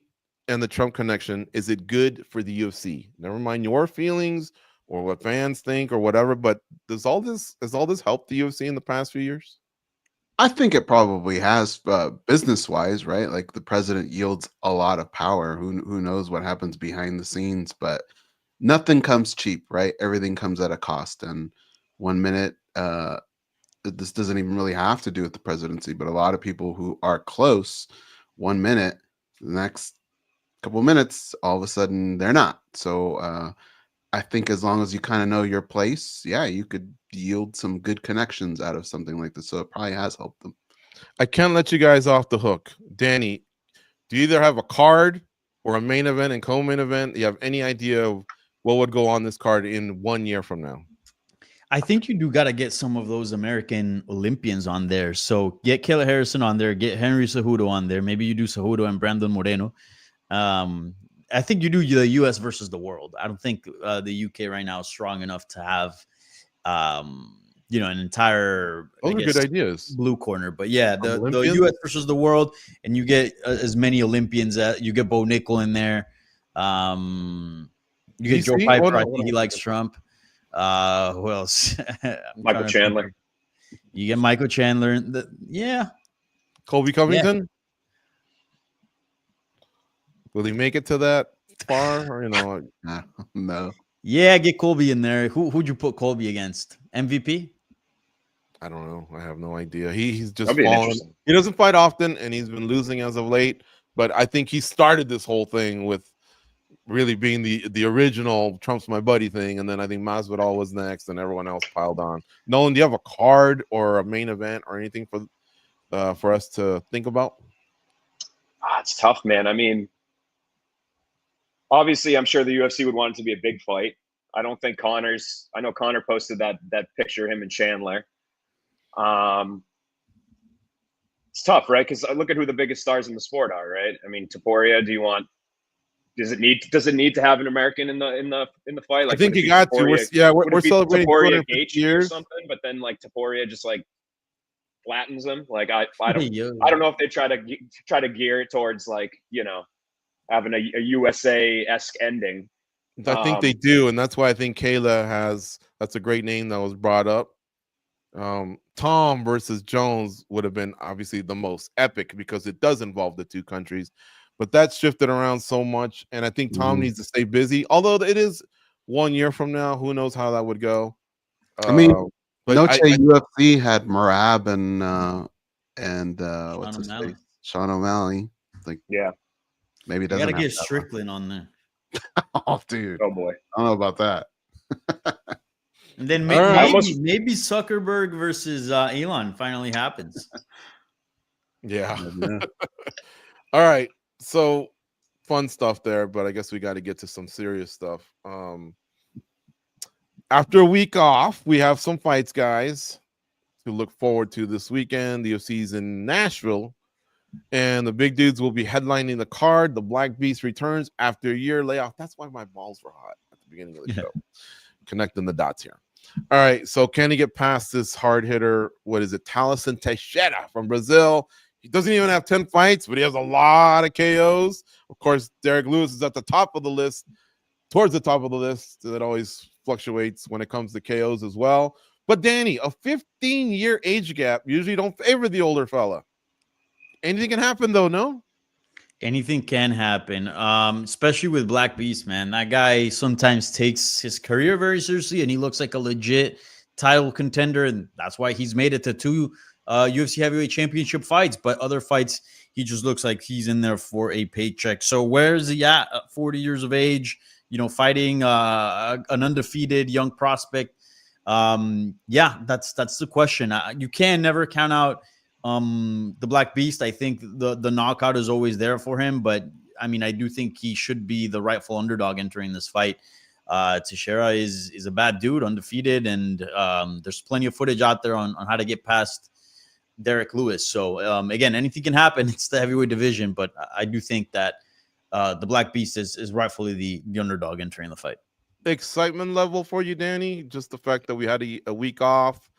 and the Trump connection, is it good for the UFC? Never mind your feelings or what fans think or whatever, but has all this helped the UFC in the past few years? I think it probably has, business-wise, right? Like the president yields a lot of power. Who knows what happens behind the scenes, but nothing comes cheap, right? Everything comes at a cost. And 1 minute, this doesn't even really have to do with the presidency, but a lot of people who are close, 1 minute, the next couple of minutes, all of a sudden they're not. So I think as long as you kind of know your place, yeah, you could yield some good connections out of something like this. So it probably has helped them. I can't let you guys off the hook. Danny, do you either have a card or a main event and co-main event? Do you have any idea of what would go on this card in 1 year from now? I think you do got to get some of those American Olympians on there. So get Kayla Harrison on there, get Henry Cejudo on there. Maybe you do Cejudo and Brandon Moreno. I think you do the U.S. versus the world. I don't think the U.K. right now is strong enough to have, an entire good ideas. Blue corner. But yeah, the U.S. versus the world, and you get as many Olympians. You get Bo Nickel in there. You get Joe Piper. I think he likes Trump. Who else? Michael Chandler. You get Michael Chandler. Colby Covington. Yeah. Will he make it to that far? Or no. Yeah, get Colby in there. Who'd you put Colby against? MVP? I don't know. I have no idea. He's just fallen. He doesn't fight often, and he's been losing as of late. But I think he started this whole thing with really being the original Trump's my buddy thing, and then I think Masvidal was next, and everyone else piled on. Nolan, do you have a card or a main event or anything for us to think about? It's tough, man. I mean, obviously, I'm sure the UFC would want it to be a big fight. I don't think Connor's. I know Connor posted that picture of him and Chandler. It's tough, right? Because look at who the biggest stars in the sport are, right? I mean, Topuria. Does it need to have an American in the fight? Like, I think you got to. We're celebrating Topuria 250 Gaethje years or something, but then like Topuria just like flattens him. Like I don't know if they try to gear it towards like, you know, having a USA-esque ending. I think they do, and that's why I think Kayla that's a great name that was brought up. Tom versus Jones would have been obviously the most epic because it does involve the two countries, but that's shifted around so much, and I think Tom needs to stay busy. Although it is 1 year from now, who knows how that would go. I mean, but Noche UFC had Merab and what's his O'Malley. face, Sean O'Malley. Like, yeah, maybe it You doesn't. gotta get Strickland on there. Oh, dude. Oh boy. I don't know about that. And then maybe Zuckerberg versus Elon finally happens. Yeah. All right. So fun stuff there, but I guess we got to get to some serious stuff. After a week off, we have some fights, guys, to look forward to this weekend. The UFC's in Nashville, and the big dudes will be headlining the card. The Black Beast returns after a year layoff. That's why my balls were hot at the beginning of the show. Connecting the dots here. All right, so can he get past this hard hitter? What is it? Tallison Teixeira from Brazil. He doesn't even have 10 fights, but he has a lot of KOs. Of course, Derrick Lewis is at the top of the list, towards the top of the list. That always fluctuates when it comes to KOs as well. But Danny, a 15-year age gap usually don't favor the older fella. Anything can happen, though, no? Anything can happen, especially with Black Beast, man. That guy sometimes takes his career very seriously, and he looks like a legit title contender, and that's why he's made it to 2 UFC heavyweight championship fights. But other fights, he just looks like he's in there for a paycheck. So where's he at 40 years of age, you know, fighting an undefeated young prospect? Yeah, that's the question. You can never count out the Black Beast. I think the knockout is always there for him, but I mean, I do think he should be the rightful underdog entering this fight. Teixeira is a bad dude, undefeated, and there's plenty of footage out there on how to get past Derrick Lewis. So again, anything can happen. It's the heavyweight division, but I do think that the Black Beast is rightfully the underdog entering the fight. Excitement level for you, Danny? Just the fact that we had a week off.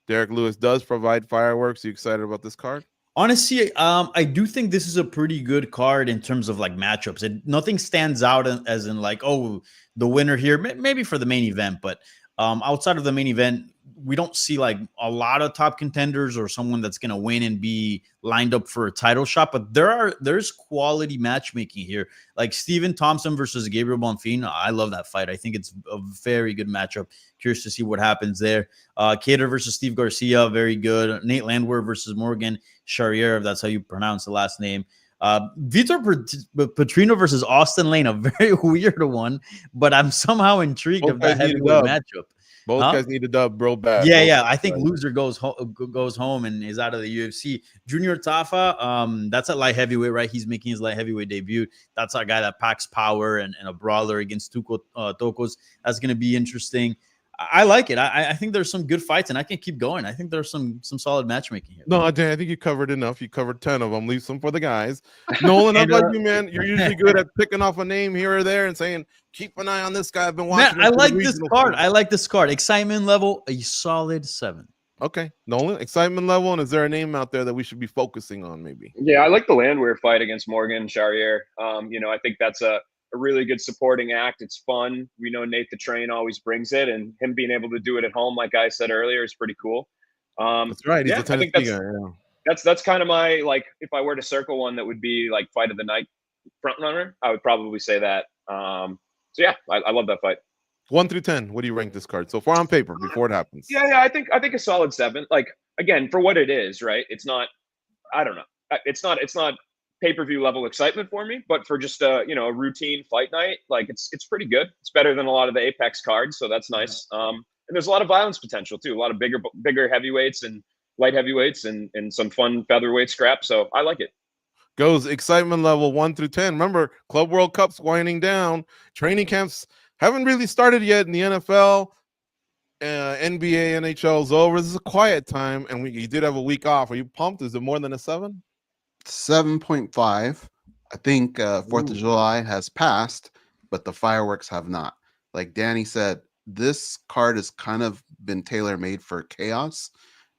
Derrick Lewis does provide fireworks. You excited about this card? Honestly, I do think this is a pretty good card in terms of like matchups. Nothing stands out as in like, oh, the winner here, maybe for the main event, but outside of the main event, we don't see like a lot of top contenders or someone that's going to win and be lined up for a title shot. But there's quality matchmaking here, like Stephen Thompson versus Gabriel Bonfim. I love that fight. I think it's a very good matchup. Curious to see what happens there. Cater versus Steve Garcia, very good. Nate Landwehr versus Morgan Charrier, if that's how you pronounce the last name. Vitor Petrino versus Austin Lane, a very weird one, but I'm somehow intrigued of that heavyweight matchup. Both guys need a dub, bro. Bad. Yeah. I think loser goes home and is out of the UFC. Junior Tafa, that's at light heavyweight, right? He's making his light heavyweight debut. That's a guy that packs power and a brawler against Tokos. That's going to be interesting. I like it. I think there's some good fights, and I can keep going. I think there's some solid matchmaking here. No, Dan, I think you covered enough. You covered 10 of them. Leave some for the guys. Nolan, how about you, man? You're usually good at picking off a name here or there and saying, keep an eye on this guy. I've been watching. Man, I like this card. I like this card. Excitement level, a solid 7. Okay. Nolan, excitement level, and is there a name out there that we should be focusing on maybe? Yeah, I like the Landwehr fight against Morgan Charrier. I think that's a really good supporting act. It's fun. We know Nate the Train always brings it, and him being able to do it at home, like I said earlier, is pretty cool. That's right. He's a Tennessee guy. Yeah. That's kind of my, like, if I were to circle one that would be like fight of the night front runner, I would probably say that. So yeah, I love that fight. 1 through 10. What do you rank this card so far on paper before it happens? Yeah. I think a solid 7. Like, again, for what it is, right? It's not. I don't know. It's not pay-per-view level excitement for me, but for just a routine fight night, like it's pretty good. It's better than a lot of the Apex cards, so that's nice. And there's a lot of violence potential too. A lot of bigger heavyweights, and light heavyweights and some fun featherweight scraps. So I like it. Goes excitement level 1 through 10. Remember, Club World Cup's winding down. Training camps haven't really started yet in the NFL. NBA, NHL's over. This is a quiet time, and you did have a week off. Are you pumped? Is it more than a 7? 7.5. I think 4th of July has passed, but the fireworks have not. Like Danny said, this card has kind of been tailor-made for chaos.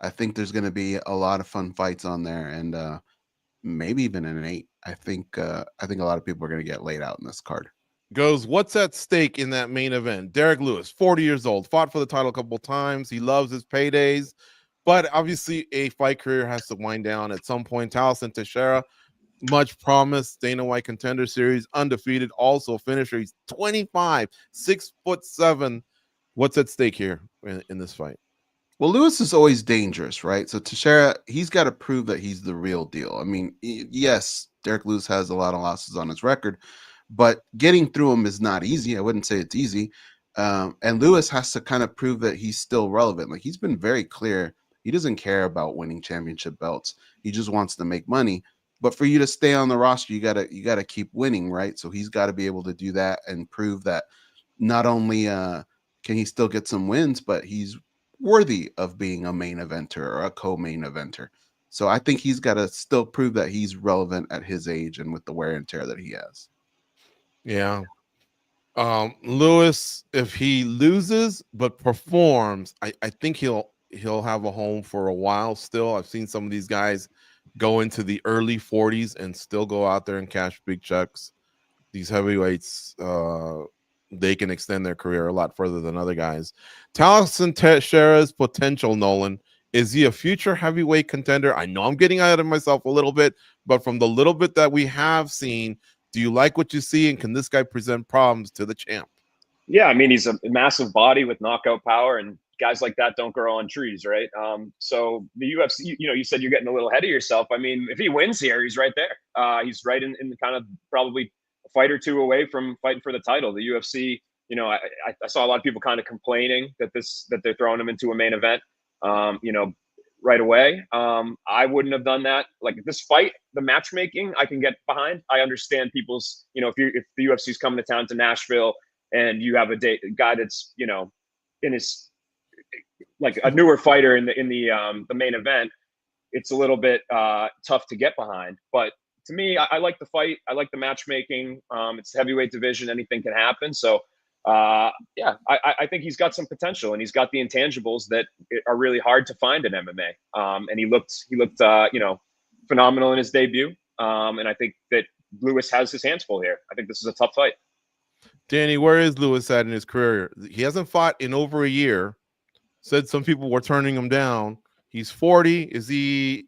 I think there's going to be a lot of fun fights on there, and maybe even an 8. I think a lot of people are going to get laid out in this card. Goes, what's at stake in that main event? Derrick Lewis, 40 years old, fought for the title a couple times. He loves his paydays, but obviously a fight career has to wind down at some point. Tallison Teixeira, much promised, Dana White Contender Series, undefeated, also finisher. He's 25, 6'7". What's at stake here in this fight? Well, Lewis is always dangerous, right? So Teixeira, he's got to prove that he's the real deal. I mean, yes, Derrick Lewis has a lot of losses on his record, but getting through them is not easy. I wouldn't say it's easy. And Lewis has to kind of prove that he's still relevant. Like, he's been very clear. He doesn't care about winning championship belts. He just wants to make money. But for you to stay on the roster, you gotta keep winning, right? So he's got to be able to do that and prove that not only can he still get some wins, but he's worthy of being a main eventer or a co-main eventer. So I think he's got to still prove that he's relevant at his age and with the wear and tear that he has. Yeah. Lewis, if he loses but performs, I think he'll have a home for a while still. I've seen some of these guys go into the early 40s and still go out there and cash big checks. These heavyweights, they can extend their career a lot further than other guys. Tallison Teixeira's potential, Nolan, is he a future heavyweight contender? I know I'm getting out of myself a little bit, but from the little bit that we have seen, do you like what you see, and can this guy present problems to the champ? Yeah, I mean, he's a massive body with knockout power, and guys like that don't grow on trees, right? So the UFC, you said you're getting a little ahead of yourself. I mean, if he wins here, he's right there. He's right in the kind of probably a fight or two away from fighting for the title. The UFC, I saw a lot of people kind of complaining that they're throwing him into a main event, right away. I wouldn't have done that. Like, this fight, the matchmaking, I can get behind. I understand people's, if the UFC is coming to town to Nashville and you have a guy that's, in his, like, a newer fighter in the main event, it's a little bit tough to get behind. But to me, I like the fight. I like the matchmaking. It's a heavyweight division. Anything can happen. So, I think he's got some potential, and he's got the intangibles that are really hard to find in MMA. And he looked phenomenal in his debut. And I think that Lewis has his hands full here. I think this is a tough fight. Danny, where is Lewis at in his career? He hasn't fought in over a year. Said some people were turning him down. He's 40. Is he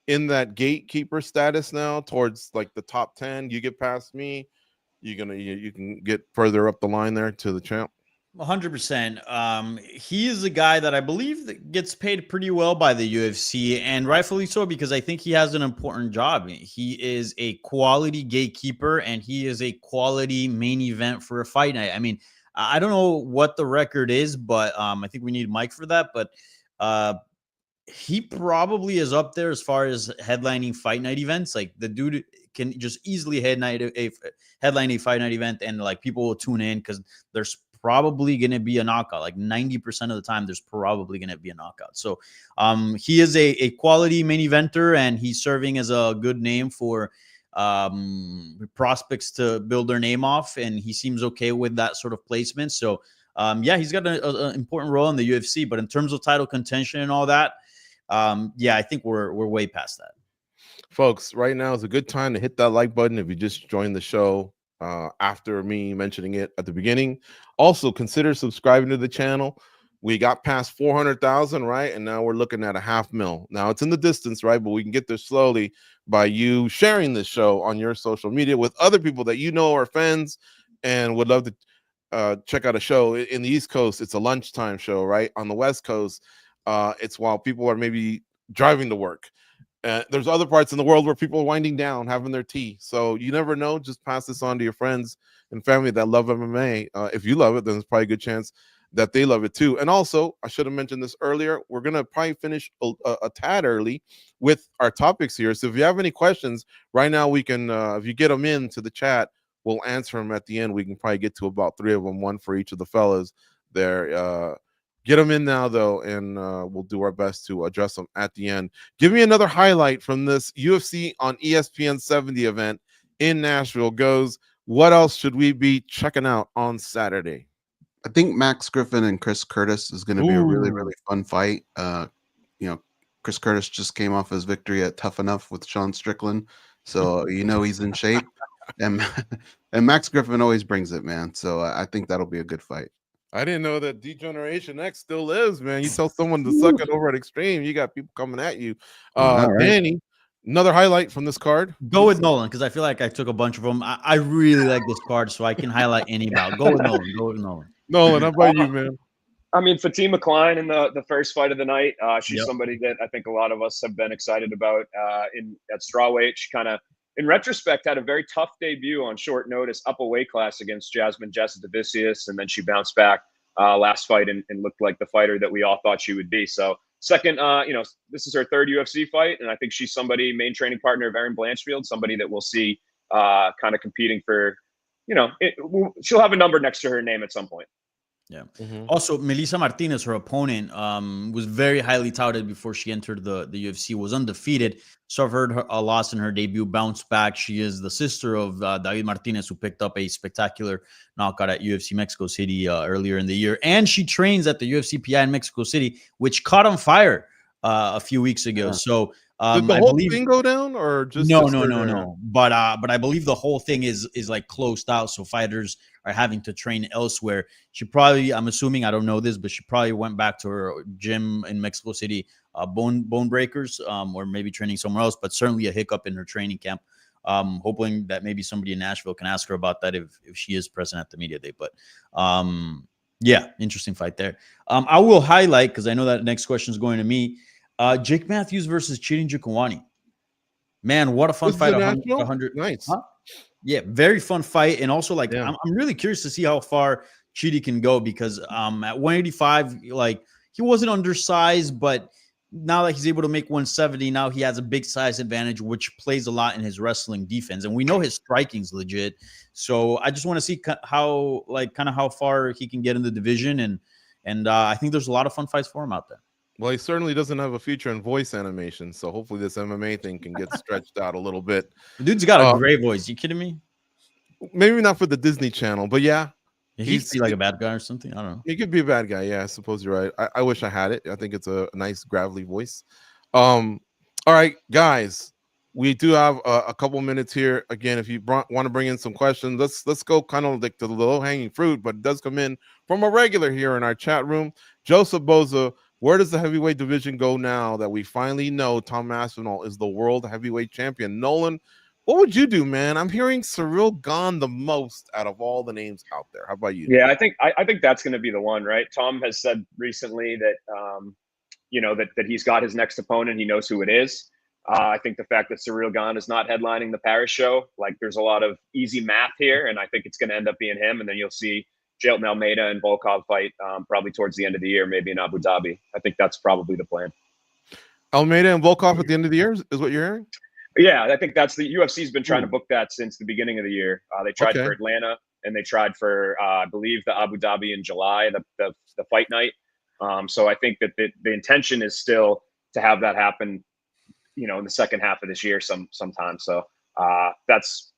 in that gatekeeper status now towards like the top 10? You get past me, you can get further up the line there to the champ. 100%. He is a guy that I believe that gets paid pretty well by the UFC, and rightfully so, because I think he has an important job. He is a quality gatekeeper, and he is a quality main event for a fight night. I mean, I don't know what the record is, but I think we need Mike for that. But he probably is up there as far as headlining fight night events. Like, the dude can just easily headline a fight night event, and like people will tune in because there's probably going to be a knockout. Like 90% of the time, there's probably going to be a knockout. So he is a quality main eventer, and he's serving as a good name for prospects to build their name off, and he seems okay with that sort of placement. So he's got an important role in the UFC, but in terms of title contention and all that, I think we're way past that. Folks, right now is a good time to hit that like button if you just joined the show after me mentioning it at the beginning. Also, consider subscribing to the channel. We got past 400,000, right? And now we're looking at 500,000. Now it's in the distance, right? But we can get there slowly by you sharing this show on your social media with other people that you know are fans and would love to check out a show. In the East Coast, it's a lunchtime show, right? On the West Coast, it's while people are maybe driving to work. There's other parts in the world where people are winding down, having their tea. So you never know. Just pass this on to your friends and family that love MMA. If you love it, then there's probably a good chance that they love it too. And also, I should have mentioned this earlier, we're going to probably finish a tad early with our topics here. So if you have any questions right now, we can, if you get them into the chat, we'll answer them at the end. We can probably get to about 3 of them, one for each of the fellas there. Get them in now, though, and we'll do our best to address them at the end. Give me another highlight from this UFC on ESPN 70 event in Nashville. Goes, what else should we be checking out on Saturday? I think Max Griffin and Chris Curtis is going to be a really, really fun fight. Chris Curtis just came off his victory at Tough Enough with Sean Strickland, so he's in shape. And Max Griffin always brings it, man. So I think that'll be a good fight. I didn't know that Degeneration X still lives, man. You tell someone to suck it over at Extreme, you got people coming at you. Right. Danny, another highlight from this card. Go with Nolan, because I feel like I took a bunch of them. I really like this card, so I can highlight any bout. Go with Nolan. Go with Nolan. Nolan, how about you, man? I mean, Fatima Klein in the first fight of the night. She's somebody that I think a lot of us have been excited about at strawweight. She kind of, in retrospect, had a very tough debut on short notice, up a weight class against Jasmine Jessup-Davicius, and then she bounced back last fight and looked like the fighter that we all thought she would be. So second, this is her third UFC fight, and I think she's somebody, main training partner of Erin Blanchfield, somebody that we'll see kind of competing for, she'll have a number next to her name at some point. Yeah. Also, Melissa Martinez, her opponent, was very highly touted before she entered the UFC, was undefeated, suffered a loss in her debut, bounced back. She is the sister of David Martinez, who picked up a spectacular knockout at UFC Mexico City earlier in the year. And she trains at the UFC PI in Mexico City, which caught on fire a few weeks ago. So did the whole thing go down, or just no. But I believe the whole thing is like closed out, so fighters are having to train elsewhere. She probably, I'm assuming, I don't know this, but she probably went back to her gym in Mexico City, Bone Breakers, or maybe training somewhere else. But certainly a hiccup in her training camp. Hoping that maybe somebody in Nashville can ask her about that if she is present at the media day. But yeah, interesting fight there. I will highlight, because I know that next question is going to me. Jake Matthews versus Chidi Njokuani. Man, what a fun fight! 100. Nice. Huh? Yeah, very fun fight, and also like I'm really curious to see how far Chidi can go, because at 185, like, he wasn't undersized, but now that he's able to make 170, now he has a big size advantage, which plays a lot in his wrestling defense, and we know his striking's legit. So I just want to see how far he can get in the division, and I think there's a lot of fun fights for him out there. Well, he certainly doesn't have a future in voice animation, so hopefully this MMA thing can get stretched out a little bit. The dude's got a great voice. You kidding me? Maybe not for the Disney Channel, but yeah. He could be like a bad guy or something. I don't know. He could be a bad guy. Yeah, I suppose you're right. I wish I had it. I think it's a nice gravelly voice. All right, guys, we do have a couple minutes here. Again, if you want to bring in some questions, let's go kind of like to the low-hanging fruit, but it does come in from a regular here in our chat room. Joseph Boza, where does the heavyweight division go now that we finally know Tom Aspinall is the world heavyweight champion? Nolan, what would you do, man? I'm hearing Cyril Gane the most out of all the names out there. How about you? Yeah, I think that's going to be the one, right? Tom has said recently that that he's got his next opponent. He knows who it is. I think the fact that Cyril Gane is not headlining the Paris show, like, there's a lot of easy math here, and I think it's going to end up being him. And then you'll see Jailton Almeida and Volkov fight probably towards the end of the year, maybe in Abu Dhabi. I think that's probably the plan. Almeida and Volkov at the end of the year is what you're hearing? Yeah, I think that's the UFC's been trying to book that since the beginning of the year. They tried for Atlanta, and they tried for I believe the Abu Dhabi in July, the fight night. So I think that the intention is still to have that happen, in the second half of this year sometime. So that's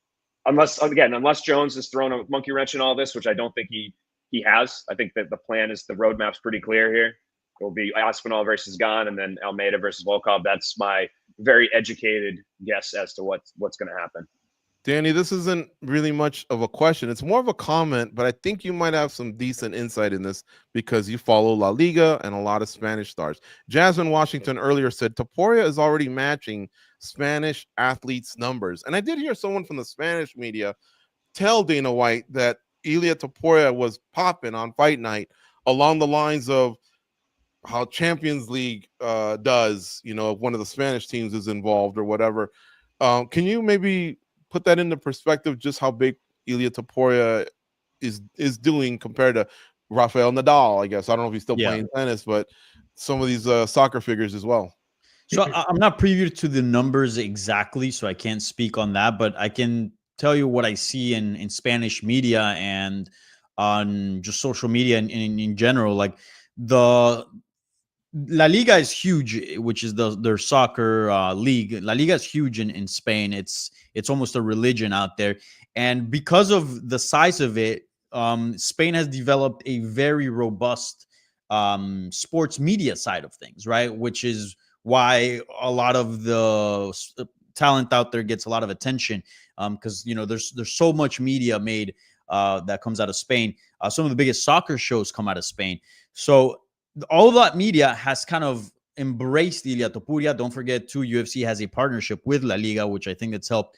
unless Jones has thrown a monkey wrench in all this, which I don't think he has. I think that the plan is, the roadmap's pretty clear here. It will be Aspinall versus Gane, and then Almeida versus Volkov. That's my very educated guess as to what's going to happen. Danny, this isn't really much of a question. It's more of a comment, but I think you might have some decent insight in this because you follow La Liga and a lot of Spanish stars. Jasmine Washington earlier said Topuria is already matching Spanish athletes' numbers. And I did hear someone from the Spanish media tell Dana White that Ilia Topuria was popping on fight night along the lines of how Champions League does, if one of the Spanish teams is involved or whatever. Can you maybe put that into perspective, just how big Ilia Topuria is doing compared to Rafael Nadal, I guess. I don't know if he's still Yeah. playing tennis, but some of these soccer figures as well. So I'm not privy to the numbers exactly, so I can't speak on that, but I can tell you what I see in Spanish media and on just social media in general. Like the La Liga is huge, which is their soccer league. La Liga is huge in Spain. It's almost a religion out there, and because of the size of it, Spain has developed a very robust sports media side of things, right? Which is why a lot of the talent out there gets a lot of attention, because there's so much media made that comes out of Spain. Some of the biggest soccer shows come out of Spain. So all of that media has kind of embraced Ilia Topuria. Don't forget, too, UFC has a partnership with La Liga, which I think it's helped.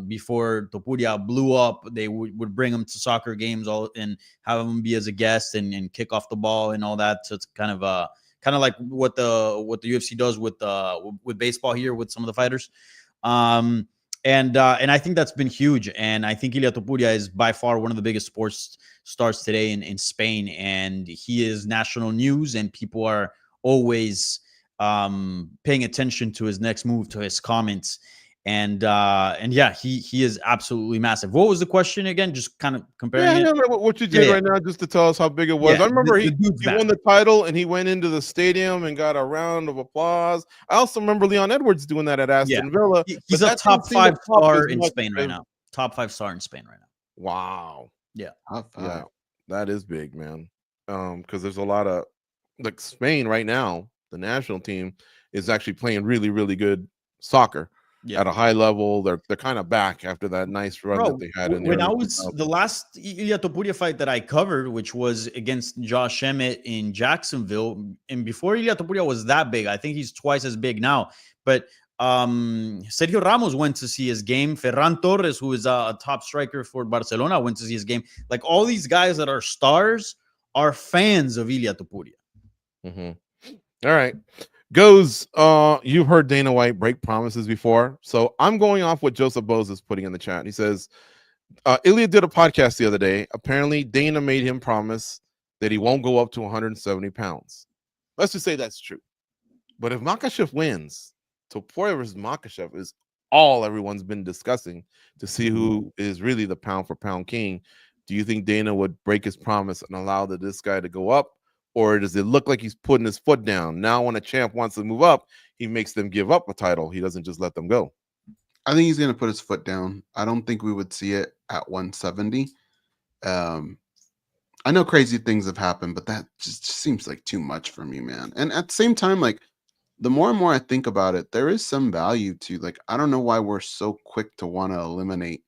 Before Topuria blew up, they would bring him to soccer games and have him be as a guest and kick off the ball and all that. So it's kind of like what the UFC does with baseball here with some of the fighters. And I think that's been huge. And I think Ilia Topuria is by far one of the biggest sports stars today in Spain. And he is national news, and people are always paying attention to his next move, to his comments. And yeah, he is absolutely massive. What was the question again? Just kind of comparing it. What you did right now, just to tell us how big it was. Yeah, I remember he won the title and he went into the stadium and got a round of applause. I also remember Leon Edwards doing that at Aston Villa. He's a top 5 star in Spain right now. Top 5 star in Spain right now. Wow. Yeah. Yeah, that is big, man. Because there's a lot of like Spain right now. The national team is actually playing really, really good soccer. At a high level. They're kind of back after that nice run that they had. When I was the last Ilia Topuria fight that I covered, which was against Josh Emmett in Jacksonville, and before Ilia Topuria was that big, I think he's twice as big now. But Sergio Ramos went to see his game. Ferran Torres, who is a top striker for Barcelona, went to see his game. Like all these guys that are stars are fans of Ilia Topuria. Mm-hmm. All right. Goes, you've heard Dana White break promises before, so I'm going off what Joseph Bose is putting in the chat. He says, Ilia did a podcast the other day. Apparently, Dana made him promise that he won't go up to 170 pounds. Let's just say that's true. But if Makhachev wins, Topuria versus Makhachev is all everyone's been discussing to see who is really the pound-for-pound king. Do you think Dana would break his promise and allow this guy to go up? Or does it look like he's putting his foot down? Now when a champ wants to move up, he makes them give up a title. He doesn't just let them go. I think he's going to put his foot down. I don't think we would see it at 170. I know crazy things have happened, but that just seems like too much for me, man. And at the same time, like the more and more I think about it, there is some value to, like, I don't know why we're so quick to want to eliminate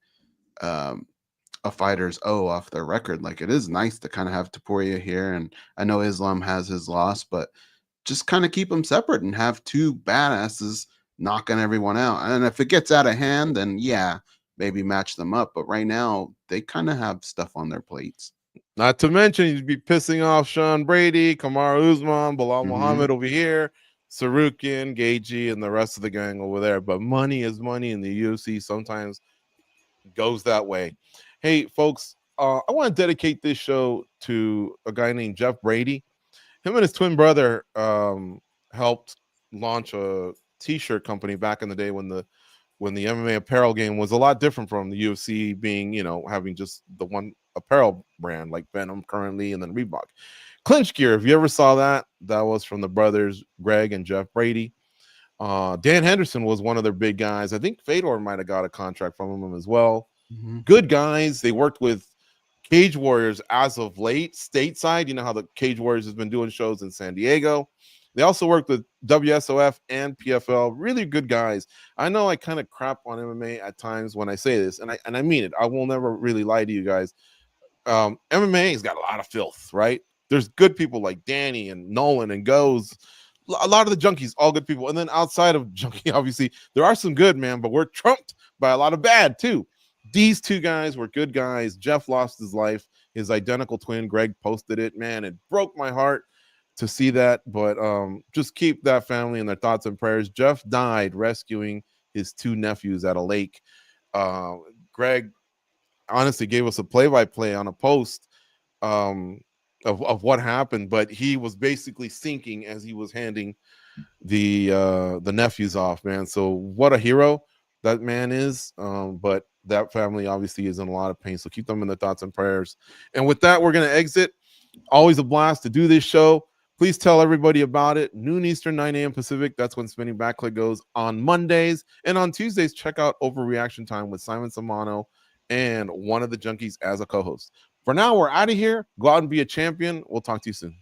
a fighter's off their record. Like, it is nice to kind of have Topuria here, and I know Islam has his loss, but just kind of keep them separate and have two badasses knocking everyone out. And if it gets out of hand, then yeah, maybe match them up. But right now, they kind of have stuff on their plates. Not to mention, you'd be pissing off Sean Brady, Kamaru Usman, Bilal Muhammad over here, Sarukian, Gaethje, and the rest of the gang over there. But money is money, in the UFC sometimes goes that way. Hey, folks, I want to dedicate this show to a guy named Jeff Brady. Him and his twin brother helped launch a T-shirt company back in the day when the MMA apparel game was a lot different from the UFC being, having just the one apparel brand like Venom currently and then Reebok. Clinch Gear, if you ever saw that was from the brothers Greg and Jeff Brady. Dan Henderson was one of their big guys. I think Fedor might have got a contract from him as well. Good guys. They worked with Cage Warriors as of late, stateside. You know how the Cage Warriors has been doing shows in San Diego. They also worked with WSOF and PFL. Really good guys. I know I kind of crap on MMA at times when I say this, and I mean it. I will never really lie to you guys. MMA has got a lot of filth, right? There's good people like Danny and Nolan and Goes. A lot of the junkies, all good people. And then outside of junkie, obviously, there are some good, man, but we're trumped by a lot of bad, too. These two guys were good guys. Jeff lost his life. His identical twin, Greg, posted it. Man, it broke my heart to see that. But just keep that family in their thoughts and prayers. Jeff died rescuing his two nephews at a lake. Greg honestly gave us a play-by-play on a post of what happened, but he was basically sinking as he was handing the nephews off, man. So what a hero that man is. But that family obviously is in a lot of pain. So keep them in the thoughts and prayers. And with that, we're gonna exit. Always a blast to do this show. Please tell everybody about it. Noon Eastern, 9 a.m. Pacific. That's when Spinning Back Clique goes on Mondays. And on Tuesdays, check out Overreaction Time with Simon Samano and one of the junkies as a co-host. For now, we're out of here. Go out and be a champion. We'll talk to you soon.